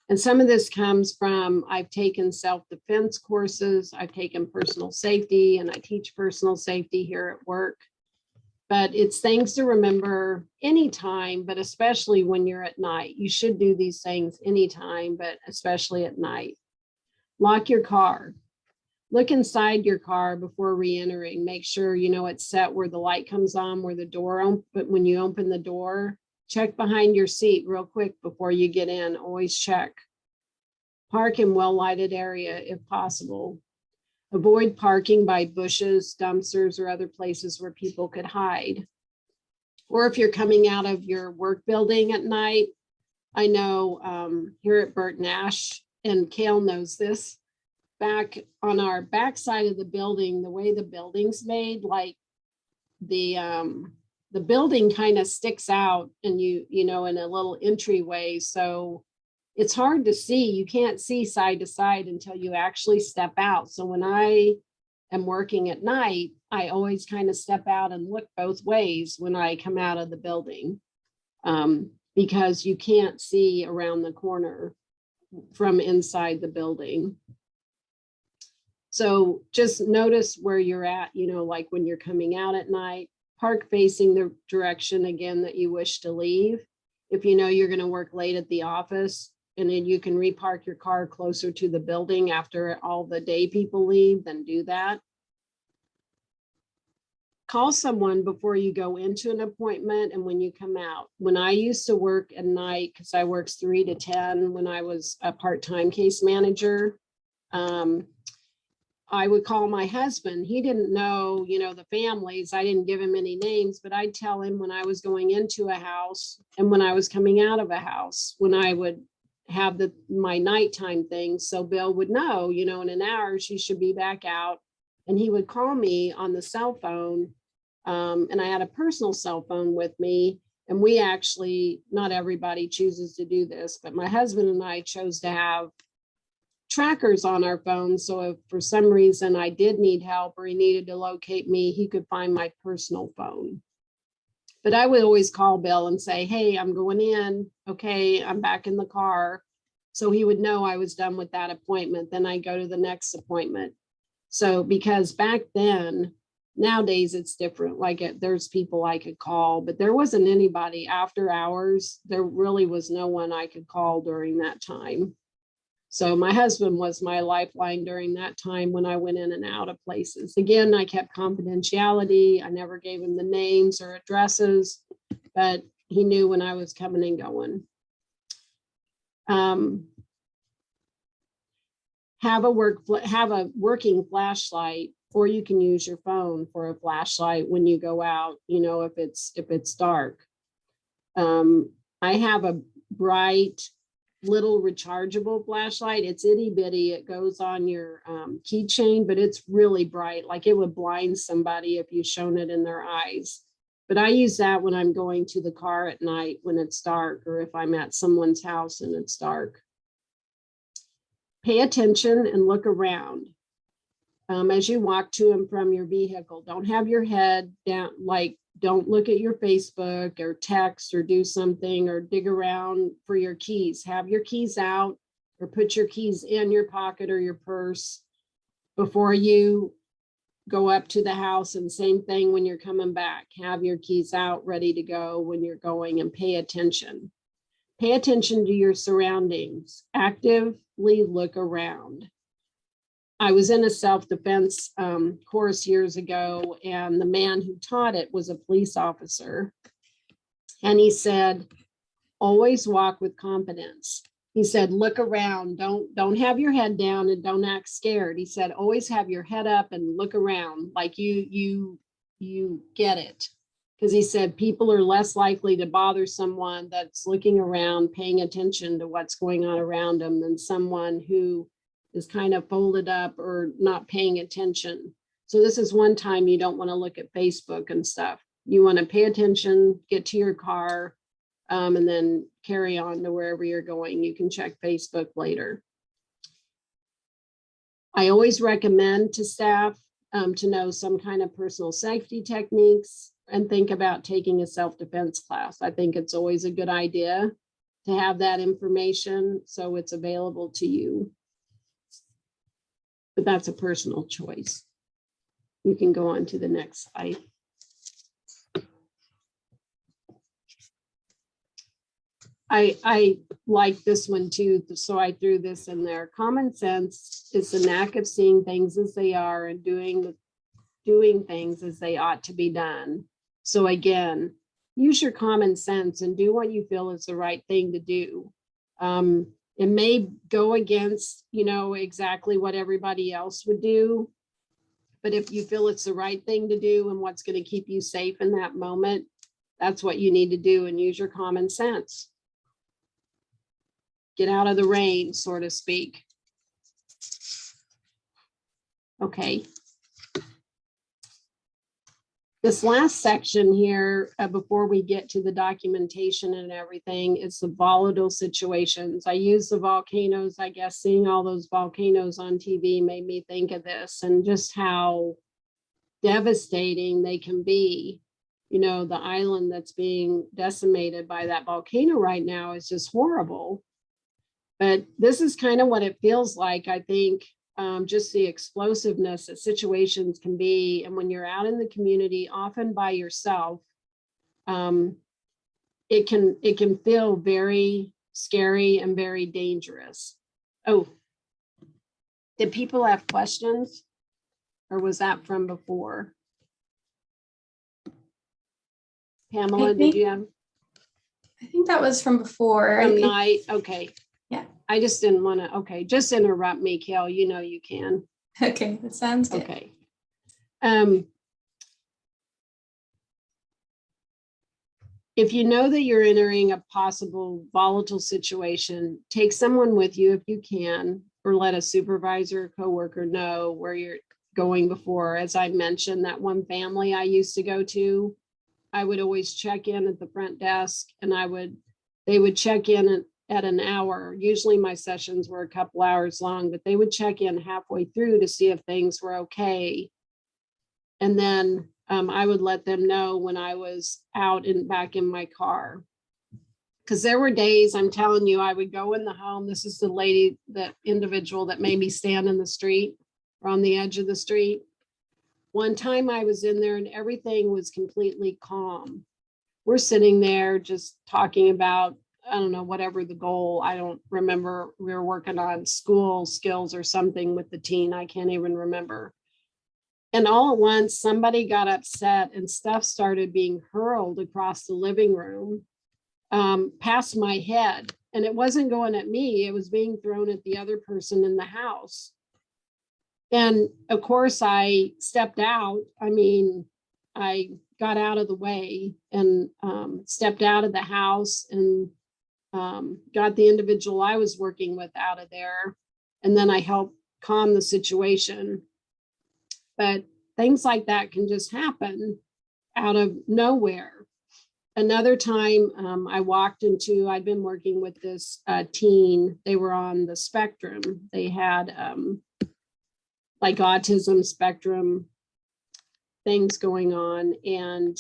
And some of this comes from, I've taken self-defense courses, I've taken personal safety, and I teach personal safety here at work. But it's things to remember anytime, but especially when you're at night. You should do these things anytime, but especially at night. Lock your car. Look inside your car before re-entering. Make sure you know it's set where the light comes on, where the door opens. But when you open the door, check behind your seat real quick before you get in. Always check. Park in well-lighted area if possible. Avoid parking by bushes, dumpsters, or other places where people could hide. Or if you're coming out of your work building at night, I know here at Burton Ash, and Kale knows this, back on our back side of the building, the way the building's made, like the building kind of sticks out and you know, in a little entryway. So it's hard to see. You can't see side to side until you actually step out. So when I am working at night, I always kind of step out and look both ways when I come out of the building, because you can't see around the corner from inside the building. So just notice where you're at, you know, like when you're coming out at night, park facing the direction again that you wish to leave. If you know you're going to work late at the office, and then you can repark your car closer to the building after all the day people leave, then do that. Call someone before you go into an appointment and when you come out. When I used to work at night, because I worked 3 to 10 when I was a part-time case manager, I would call my husband. He didn't know, the families. I didn't give him any names, but I'd tell him when I was going into a house and when I was coming out of a house, when I would have my nighttime thing. So Bill would know, in an hour, she should be back out. And he would call me on the cell phone. And I had a personal cell phone with me. And we actually, not everybody chooses to do this, but my husband and I chose to have trackers on our phones. So if for some reason I did need help or he needed to locate me, he could find my personal phone. But I would always call Bill and say, hey, I'm going in. Okay, I'm back in the car. So he would know I was done with that appointment. Then I go to the next appointment. So because back then, nowadays it's different. Like there's people I could call, but there wasn't anybody after hours. There really was no one I could call during that time. So my husband was my lifeline during that time when I went in and out of places. Again, I kept confidentiality. I never gave him the names or addresses, but he knew when I was coming and going. Have a working flashlight, or you can use your phone for a flashlight when you go out, if it's dark. I have a bright little rechargeable flashlight. It's itty bitty. It goes on your keychain, but it's really bright. Like it would blind somebody if you shone it in their eyes. But I use that when I'm going to the car at night when it's dark, or if I'm at someone's house and it's dark. Pay attention and look around as you walk to and from your vehicle. Don't have your head down, don't look at your Facebook or text or do something or dig around for your keys. Have your keys out or put your keys in your pocket or your purse before you go up to the house. And same thing when you're coming back. Have your keys out ready to go when you're going, and pay attention. Pay attention to your surroundings. Actively look around. I was in a self-defense course years ago, and the man who taught it was a police officer. And he said, always walk with confidence. He said, look around, don't have your head down and don't act scared. He said, always have your head up and look around like you get it. Because he said people are less likely to bother someone that's looking around, paying attention to what's going on around them, than someone who is kind of folded up or not paying attention. So this is one time you don't want to look at Facebook and stuff. You want to pay attention, get to your car, and then carry on to wherever you're going. You can check Facebook later. I always recommend to staff to know some kind of personal safety techniques and think about taking a self-defense class. I think it's always a good idea to have that information so it's available to you. But that's a personal choice. You can go on to the next slide. I like this one too, so I threw this in there. Common sense is the knack of seeing things as they are and doing things as they ought to be done. So again, use your common sense and do what you feel is the right thing to do. It may go against, exactly what everybody else would do, but if you feel it's the right thing to do and what's going to keep you safe in that moment, that's what you need to do, and use your common sense. Get out of the rain, so to speak. Okay. This last section here, before we get to the documentation and everything, is the volatile situations. I use the volcanoes. I guess seeing all those volcanoes on TV made me think of this and just how devastating they can be. The island that's being decimated by that volcano right now is just horrible. But this is kind of what it feels like, I think. Just the explosiveness that situations can be. And when you're out in the community, often by yourself, it can feel very scary and very dangerous. Oh, did people have questions? Or was that from before? Pamela, did you have? I think that was from before. From night, okay. Yeah. I just didn't want to, okay, just interrupt me, Kel, you know you can. Okay, that sounds good. Okay. If you know that you're entering a possible volatile situation, take someone with you if you can, or let a supervisor or coworker know where you're going before. As I mentioned, that one family I used to go to, I would always check in at the front desk, and they would check in at an hour. Usually my sessions were a couple hours long, but they would check in halfway through to see if things were okay. And then I would let them know when I was out and back in my car. Because there were days, I'm telling you, I would go in the home. This is the lady, that individual that made me stand in the street or on the edge of the street. One time I was in there and everything was completely calm. We're sitting there just talking about, I don't know, whatever the goal, I don't remember. We were working on school skills or something with the teen. I can't even remember. And all at once, somebody got upset and stuff started being hurled across the living room, past my head. And it wasn't going at me, it was being thrown at the other person in the house. And of course, I stepped out. I mean, I got out of the way and stepped out of the house and got the individual I was working with out of there. And then I helped calm the situation. But things like that can just happen out of nowhere. Another time I'd been working with this teen. They were on the spectrum. They had like autism spectrum things going on. And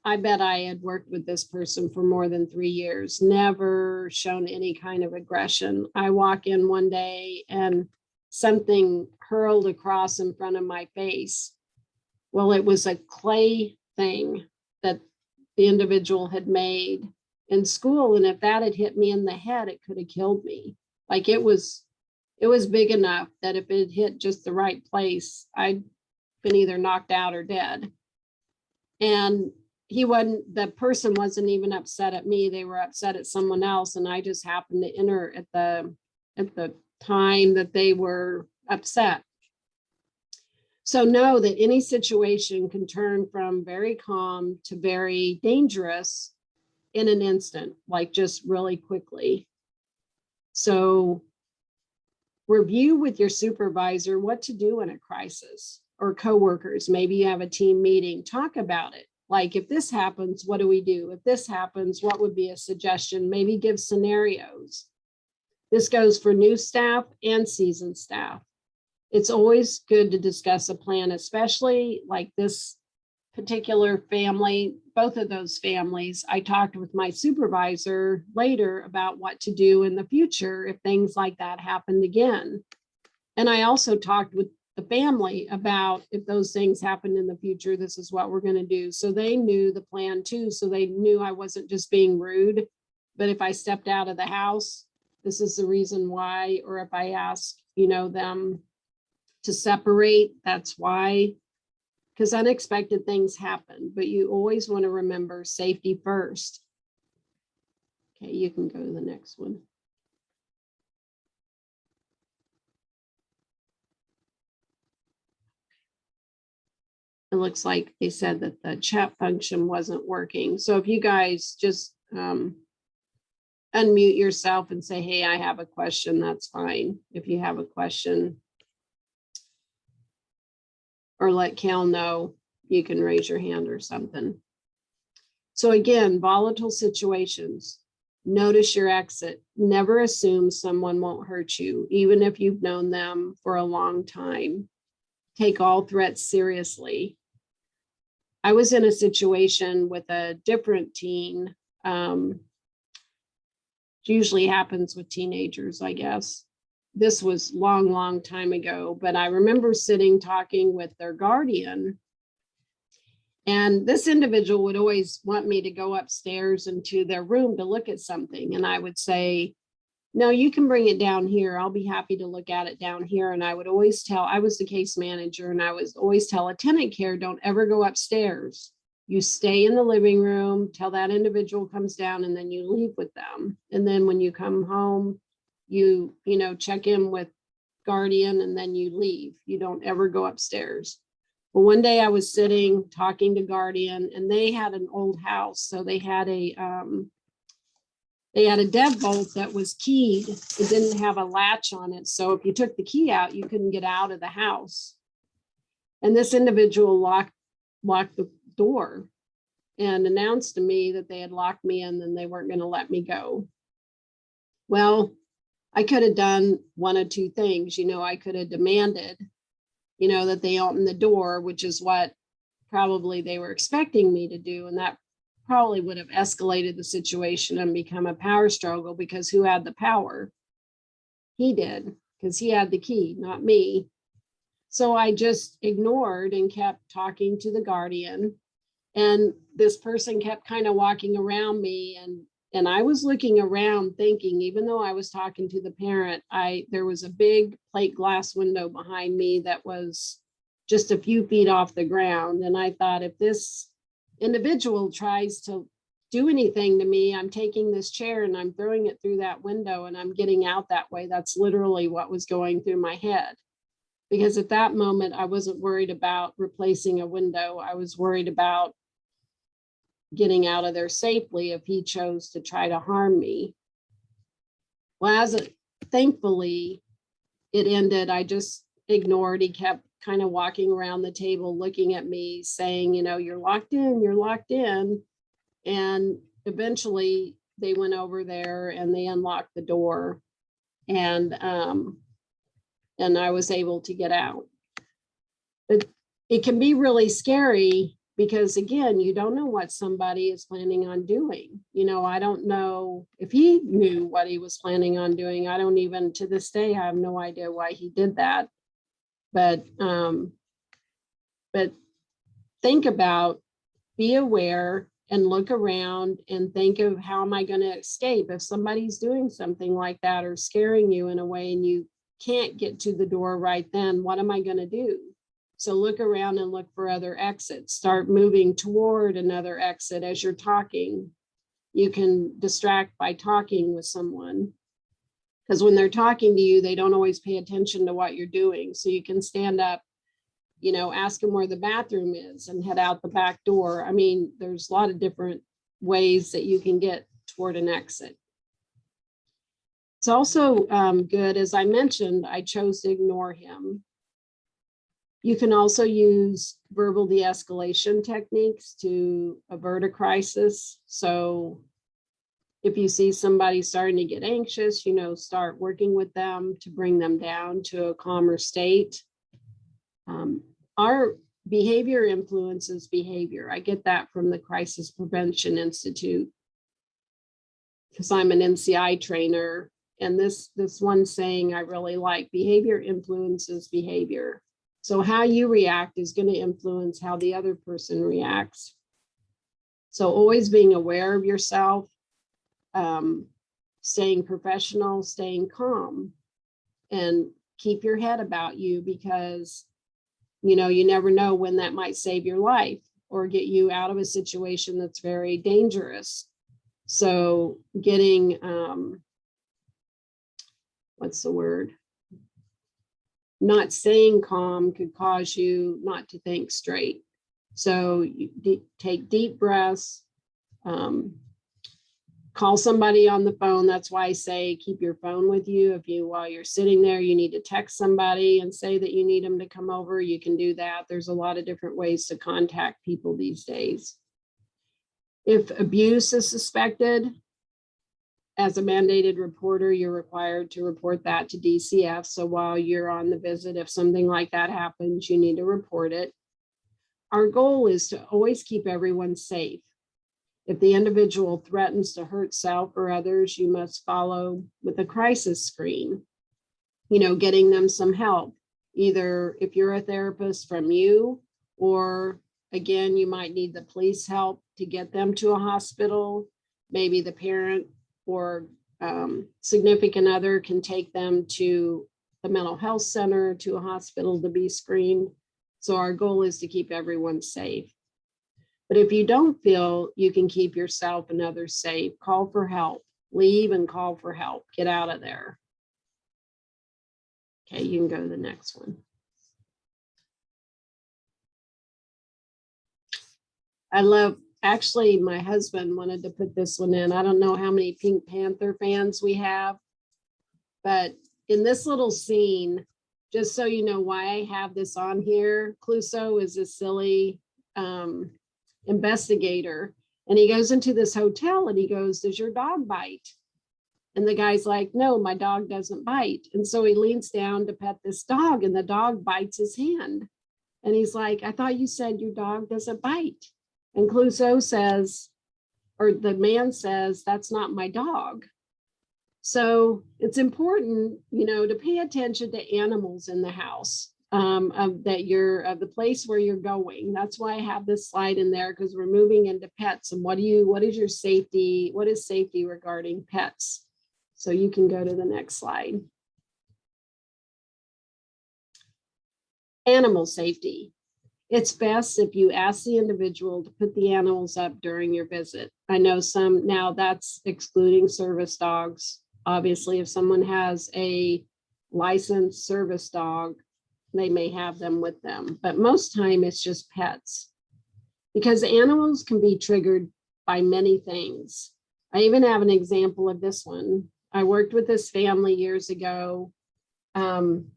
I bet I had worked with this person for more than 3 years, never shown any kind of aggression. I walk in one day and something hurled across in front of my face. Well, it was a clay thing that the individual had made in school. And if that had hit me in the head, it could have killed me. Like it was big enough that if it hit just the right place, I'd been either knocked out or dead. And the person wasn't even upset at me. They were upset at someone else. And I just happened to enter at the time that they were upset. So know that any situation can turn from very calm to very dangerous in an instant, like just really quickly. So review with your supervisor what to do in a crisis, or coworkers. Maybe you have a team meeting, talk about it. Like, if this happens, what do we do? If this happens, what would be a suggestion? Maybe give scenarios. This goes for new staff and seasoned staff. It's always good to discuss a plan, especially like this particular family, both of those families. I talked with my supervisor later about what to do in the future if things like that happened again. And I also talked with the family about if those things happened in the future, this is what we're going to do. So they knew the plan too. So they knew I wasn't just being rude, but if I stepped out of the house, this is the reason why. Or if I ask, them to separate, that's why. Because unexpected things happen, but you always want to remember safety first. Okay, you can go to the next one. It looks like they said that the chat function wasn't working. So if you guys just unmute yourself and say, hey, I have a question, that's fine. If you have a question, or let Cal know, you can raise your hand or something. So again, volatile situations, notice your exit. Never assume someone won't hurt you, even if you've known them for a long time. Take all threats seriously. I was in a situation with a different teen. Usually happens with teenagers, I guess. This was long time ago, but I remember sitting talking with their guardian. And this individual would always want me to go upstairs into their room to look at something. And I would say, no, you can bring it down here. I'll be happy to look at it down here. And I would always tell, I was the case manager, and I was always tell attendant care, don't ever go upstairs. You stay in the living room till that individual comes down, and then you leave with them. And then when you come home, you check in with guardian, and then you leave. You don't ever go upstairs. Well, one day I was sitting talking to guardian, and they had an old house. So they had a deadbolt that was keyed. It didn't have a latch on it. So if you took the key out, you couldn't get out of the house. And this individual locked the door and announced to me that they had locked me in and they weren't going to let me go. Well, I could have done one of two things. I could have demanded, that they open the door, which is what probably they were expecting me to do. And that probably would have escalated the situation and become a power struggle, because who had the power? He did, because he had the key, not me. So I just ignored and kept talking to the guardian. And this person kept kind of walking around me, and I was looking around thinking, even though I was talking to the parent, there was a big plate glass window behind me that was just a few feet off the ground. And I thought, if this individual tries to do anything to me, I'm taking this chair and I'm throwing it through that window and I'm getting out that way. That's literally what was going through my head. Because at that moment, I wasn't worried about replacing a window. I was worried about getting out of there safely if he chose to try to harm me. Well, thankfully, it ended. I just ignored. He kept kind of walking around the table, looking at me, saying, you're locked in, you're locked in. And eventually they went over there and they unlocked the door, and I was able to get out. But it can be really scary because, again, you don't know what somebody is planning on doing. I don't know if he knew what he was planning on doing. I don't even, to this day, I have no idea why he did that. But think about, be aware and look around and think of, how am I going to escape if somebody's doing something like that or scaring you in a way and you can't get to the door right then? What am I going to do? So look around and look for other exits. Start moving toward another exit as you're talking. You can distract by talking with someone, because when they're talking to you, they don't always pay attention to what you're doing. So you can stand up, ask them where the bathroom is and head out the back door. I mean, there's a lot of different ways that you can get toward an exit. It's also good, as I mentioned, I chose to ignore him. You can also use verbal de-escalation techniques to avert a crisis. So if you see somebody starting to get anxious, start working with them to bring them down to a calmer state. Our behavior influences behavior. I get that from the Crisis Prevention Institute, because I'm an NCI trainer. And this one saying I really like: behavior influences behavior. So how you react is going to influence how the other person reacts. So always being aware of yourself, staying professional, staying calm, and keep your head about you, because you never know when that might save your life or get you out of a situation that's very dangerous. So getting, not staying calm could cause you not to think straight. So you take deep breaths, call somebody on the phone. That's why I say keep your phone with you. While you're sitting there, you need to text somebody and say that you need them to come over, you can do that. There's a lot of different ways to contact people these days. If abuse is suspected, as a mandated reporter, you're required to report that to DCF. So while you're on the visit, if something like that happens, you need to report it. Our goal is to always keep everyone safe. If the individual threatens to hurt self or others, you must follow with a crisis screen, getting them some help, either if you're a therapist, from you, or Again, you might need the police help to get them to a hospital. Maybe the parent or significant other can take them to the mental health center, to a hospital to be screened. So our goal is to keep everyone safe. But if you don't feel you can keep yourself and others safe, call for help. Leave and call for help. Get out of there. Okay, you can go to the next one. I love, actually, my husband wanted to put this one in. I don't know how many Pink Panther fans we have, but in this little scene, just so you know why I have this on here, Clouseau is a silly investigator, and he goes into this hotel and he goes, "Does your dog bite?" And the guy's like, "No, my dog doesn't bite." And so he leans down to pet this dog and the dog bites his hand. And he's like, "I thought you said your dog doesn't bite." And Clouseau says, or the man says, "That's not my dog." So it's important, to pay attention to animals in the house, of the place where you're going. That's why I have this slide in there, because we're moving into pets. And what is your safety? What is safety regarding pets? So you can go to the next slide. Animal safety. It's best if you ask the individual to put the animals up during your visit. I know some, now that's excluding service dogs. Obviously, if someone has a licensed service dog, they may have them with them, but most time it's just pets, because animals can be triggered by many things. I even have an example of this one. I worked with this family years ago, and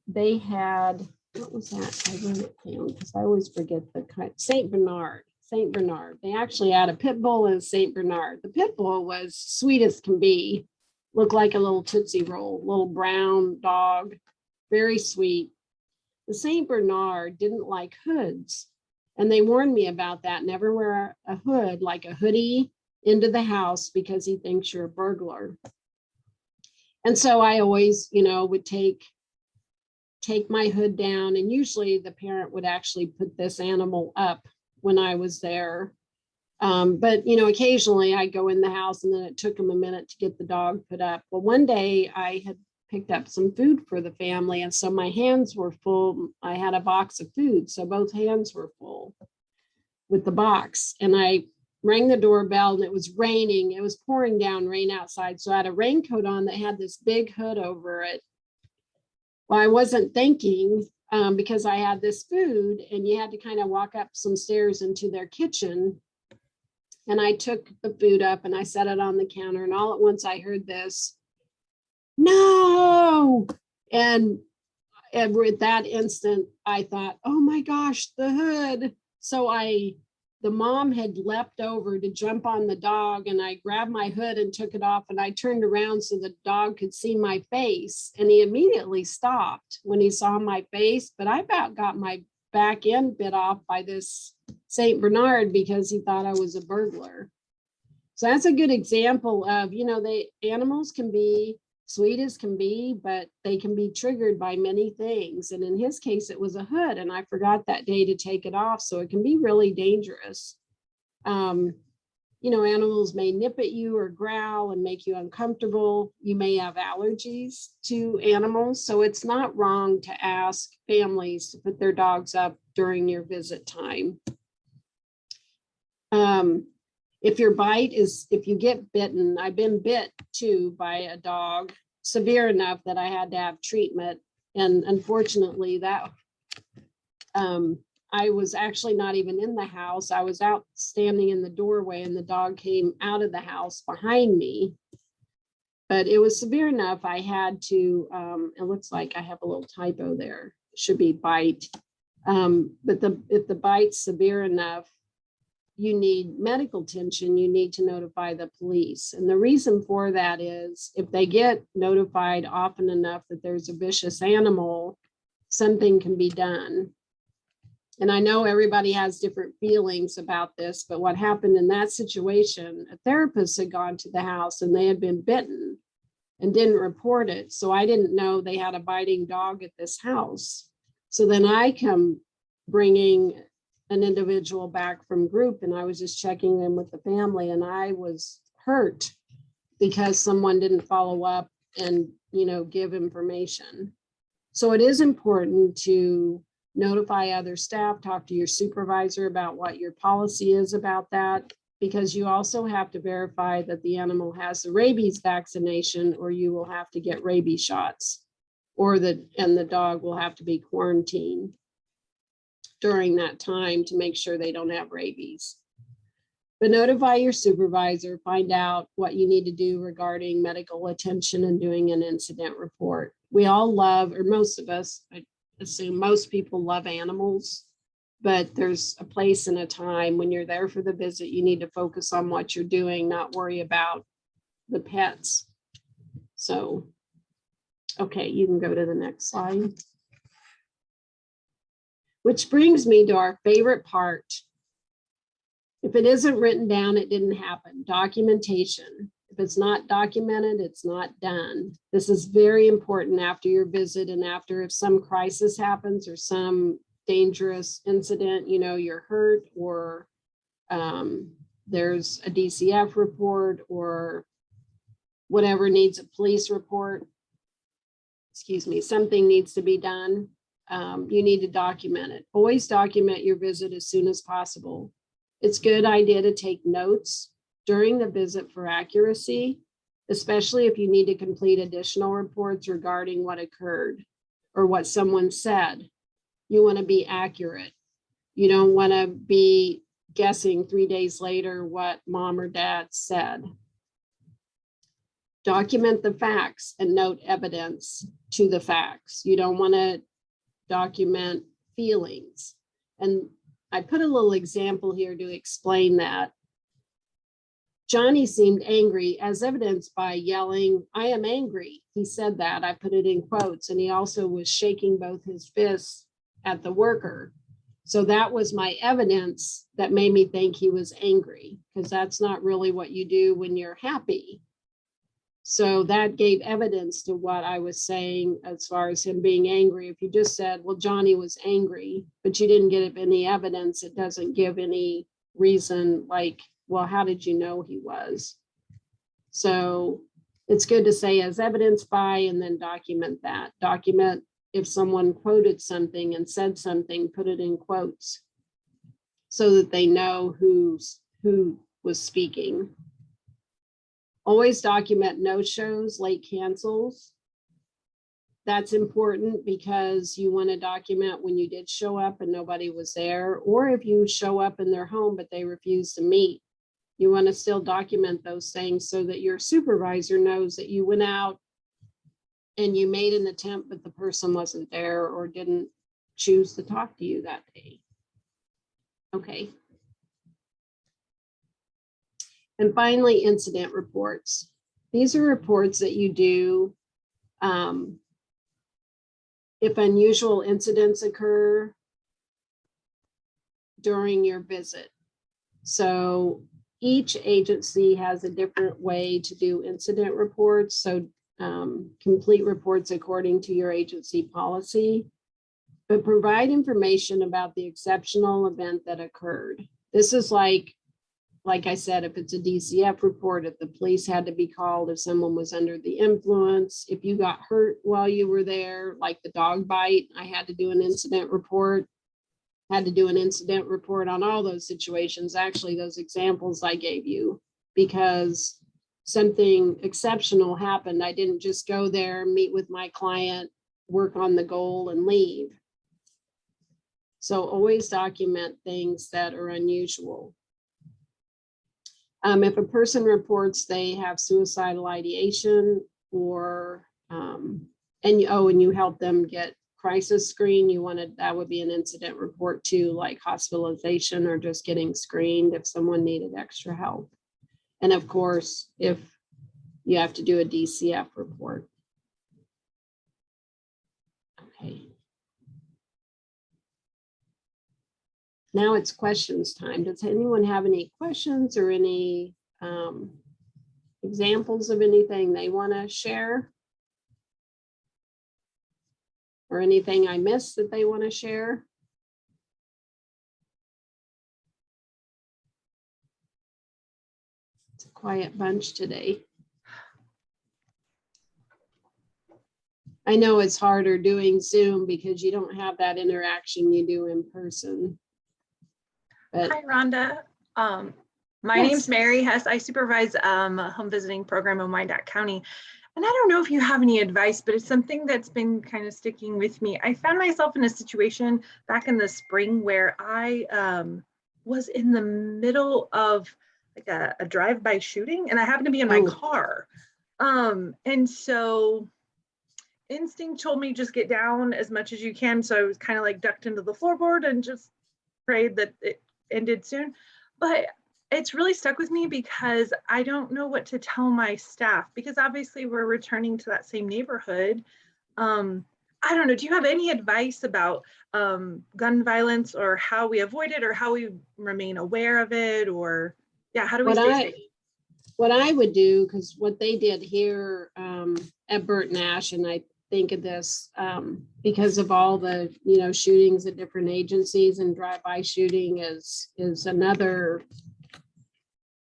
they had, what was that? I wrote it down because I always forget the kind. Saint Bernard. They actually had a pit bull and a Saint Bernard. The pit bull was sweet as can be, looked like a little Tootsie Roll, little brown dog, very sweet. The Saint Bernard didn't like hoods, and they warned me about that. Never wear a hood, like a hoodie, into the house because he thinks you're a burglar. And so I always, would take my hood down, and usually the parent would actually put this animal up when I was there. But occasionally I go in the house, and then it took them a minute to get the dog put up. Well, one day I had picked up some food for the family, and so my hands were full. I had a box of food, so both hands were full with the box. And I rang the doorbell, and it was raining. It was pouring down rain outside, so I had a raincoat on that had this big hood over it. Well, I wasn't thinking, because I had this food, and you had to kind of walk up some stairs into their kitchen. And I took the food up and I set it on the counter, and all at once I heard this, "No!" And at that instant, I thought, "Oh my gosh, the hood." So the mom had leapt over to jump on the dog, and I grabbed my hood and took it off, and I turned around so the dog could see my face, and he immediately stopped when he saw my face. But I about got my back end bit off by this Saint Bernard because he thought I was a burglar. So that's a good example of, the animals can be sweet as can be, but they can be triggered by many things. And in his case, it was a hood, and I forgot that day to take it off. So it can be really dangerous. Animals may nip at you or growl and make you uncomfortable. You may have allergies to animals. So it's not wrong to ask families to put their dogs up during your visit time. If you get bitten, I've been bit too by a dog, severe enough that I had to have treatment. And unfortunately I was actually not even in the house. I was out standing in the doorway, and the dog came out of the house behind me. But it was severe enough I had to, it looks like I have a little typo there. It should be bite. But if the bite's severe enough, you need medical attention, you need to notify the police. And the reason for that is if they get notified often enough that there's a vicious animal, something can be done. And I know everybody has different feelings about this, but what happened in that situation, a therapist had gone to the house and they had been bitten and didn't report it. So I didn't know they had a biting dog at this house. So then I come bringing an individual back from group, and I was just checking in with the family, and I was hurt because someone didn't follow up and, give information. So it is important to notify other staff, talk to your supervisor about what your policy is about that, because you also have to verify that the animal has the rabies vaccination, or you will have to get rabies shots, and the dog will have to be quarantined during that time to make sure they don't have rabies. But notify your supervisor, find out what you need to do regarding medical attention and doing an incident report. We all love, or most of us, I assume most people love animals, but there's a place and a time when you're there for the visit, you need to focus on what you're doing, not worry about the pets. So, okay, you can go to the next slide. Which brings me to our favorite part. If it isn't written down, it didn't happen. Documentation. If it's not documented, it's not done. This is very important after your visit and after if some crisis happens or some dangerous incident, you're hurt, or there's a DCF report or whatever needs a police report. Excuse me, something needs to be done. You need to document it. Always document your visit as soon as possible. It's a good idea to take notes during the visit for accuracy, especially if you need to complete additional reports regarding what occurred or what someone said. You want to be accurate. You don't want to be guessing 3 days later what mom or dad said. Document the facts and note evidence to the facts. You don't want to document feelings. And I put a little example here to explain that. Johnny seemed angry, as evidenced by yelling, "I am angry." He said that, I put it in quotes, and he also was shaking both his fists at the worker. So that was my evidence that made me think he was angry, because that's not really what you do when you're happy. So that gave evidence to what I was saying as far as him being angry. If you just said, well, Johnny was angry, but you didn't give any evidence, it doesn't give any reason like, well, how did you know he was? So it's good to say as evidenced by, and then document that. Document if someone quoted something and said something, put it in quotes so that they know who was speaking. Always document no-shows, late cancels. That's important because you want to document when you did show up and nobody was there, or if you show up in their home but they refuse to meet. You want to still document those things so that your supervisor knows that you went out and you made an attempt, but the person wasn't there or didn't choose to talk to you that day. Okay. And finally, incident reports. These are reports that you do if unusual incidents occur during your visit. So each agency has a different way to do incident reports. So complete reports according to your agency policy, but provide information about the exceptional event that occurred. This is like I said, if it's a DCF report, if the police had to be called, if someone was under the influence, if you got hurt while you were there, like the dog bite, I had to do an incident report. Had to do an incident report on all those situations, actually those examples I gave you, because something exceptional happened. I didn't just go there, meet with my client, work on the goal and leave. So always document things that are unusual. If a person reports they have suicidal ideation or, and you help them get crisis screen, that would be an incident report too, like hospitalization or just getting screened if someone needed extra help. And of course, if you have to do a DCF report. Okay. Now it's questions time. Does anyone have any questions or any examples of anything they want to share? Or anything I missed that they want to share? quiet bunch today. I know it's harder doing Zoom because you don't have that interaction you do in person. But Hi, Rhonda. My Yes. name's Mary Hess. I supervise a home visiting program in Wyandotte County. And I don't know if you have any advice, but it's something that's been kind of sticking with me. I found myself in a situation back in the spring where I was in the middle of like a drive-by shooting, and I happened to be in my Oh. car. And so instinct told me just get down as much as you can. So I was kind of like ducked into the floorboard and just prayed that it ended soon. But it's really stuck with me because I don't know what to tell my staff, because obviously we're returning to that same neighborhood. I don't know, do you have any advice about gun violence, or how we avoid it, or how we remain aware of it, or yeah, how do we stay safe? What I would do, because what they did here at Burton Ash, and I think of this because of all the shootings at different agencies, and drive-by shooting is another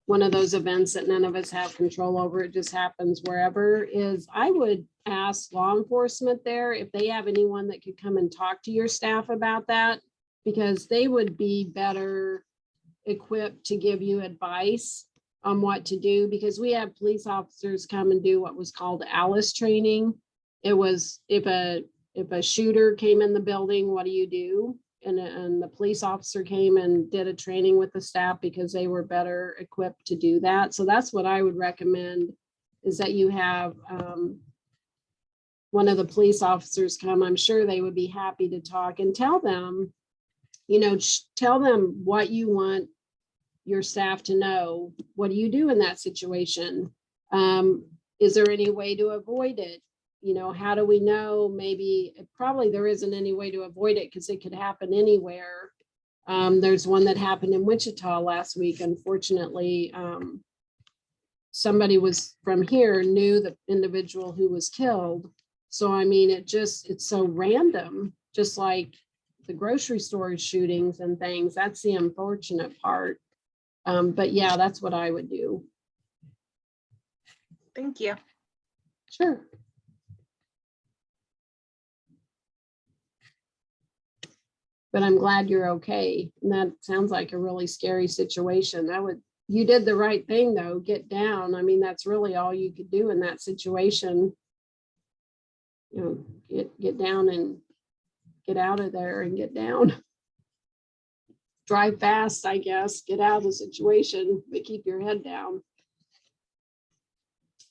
one of those events that none of us have control over. It just happens wherever. Is I would ask law enforcement there if they have anyone that could come and talk to your staff about that, because they would be better equipped to give you advice on what to do, because we have police officers come and do what was called ALICE training. It was if a shooter came in the building, what do you do? And the police officer came and did a training with the staff because they were better equipped to do that. So that's what I would recommend, is that you have one of the police officers come. I'm sure they would be happy to talk and tell them, tell them what you want your staff to know. What do you do in that situation? Is there any way to avoid it? How do we know? Maybe probably there isn't any way to avoid it because it could happen anywhere. There's one that happened in Wichita last week. Unfortunately, somebody was from here knew the individual who was killed. So, I mean, it's so random, just like the grocery store shootings and things. That's the unfortunate part. But yeah, that's what I would do. Thank you. Sure. But I'm glad you're okay. And that sounds like a really scary situation. You did the right thing though, get down. I mean, that's really all you could do in that situation. Get down and get out of there and get down. Drive fast, I guess, get out of the situation, but keep your head down.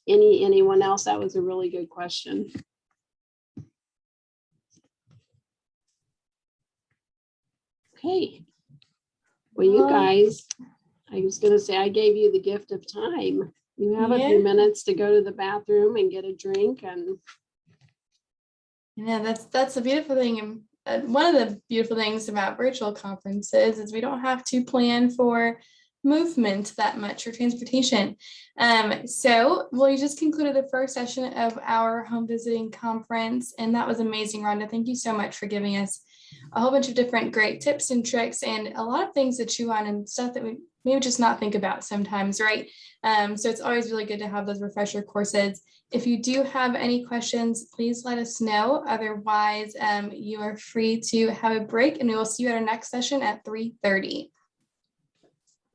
Anyone else? That was a really good question. Okay. Well, you guys, I was going to say, I gave you the gift of time. You have a few minutes to go to the bathroom and get a drink. And yeah, that's a beautiful thing. And one of the beautiful things about virtual conferences is we don't have to plan for movement that much, or transportation. So we just concluded the first session of our home visiting conference, and that was amazing, Rhonda. Thank you so much for giving us a whole bunch of different great tips and tricks, and a lot of things to chew on, and stuff that we maybe just not think about sometimes, right? So it's always really good to have those refresher courses. If you do have any questions, please let us know. Otherwise, you are free to have a break, and we will see you at our next session at 3:30.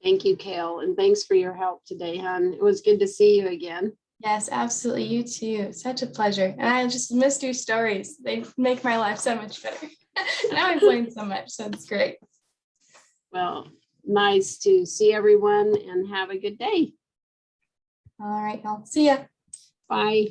thank you, Kale, and thanks for your help today, hon. It was good to see you again. Yes, absolutely. You too. Such a pleasure. And I just missed your stories. They make my life so much better. And I always learn so much, so it's great. Well, nice to see everyone and have a good day. All right, y'all. See ya. Bye.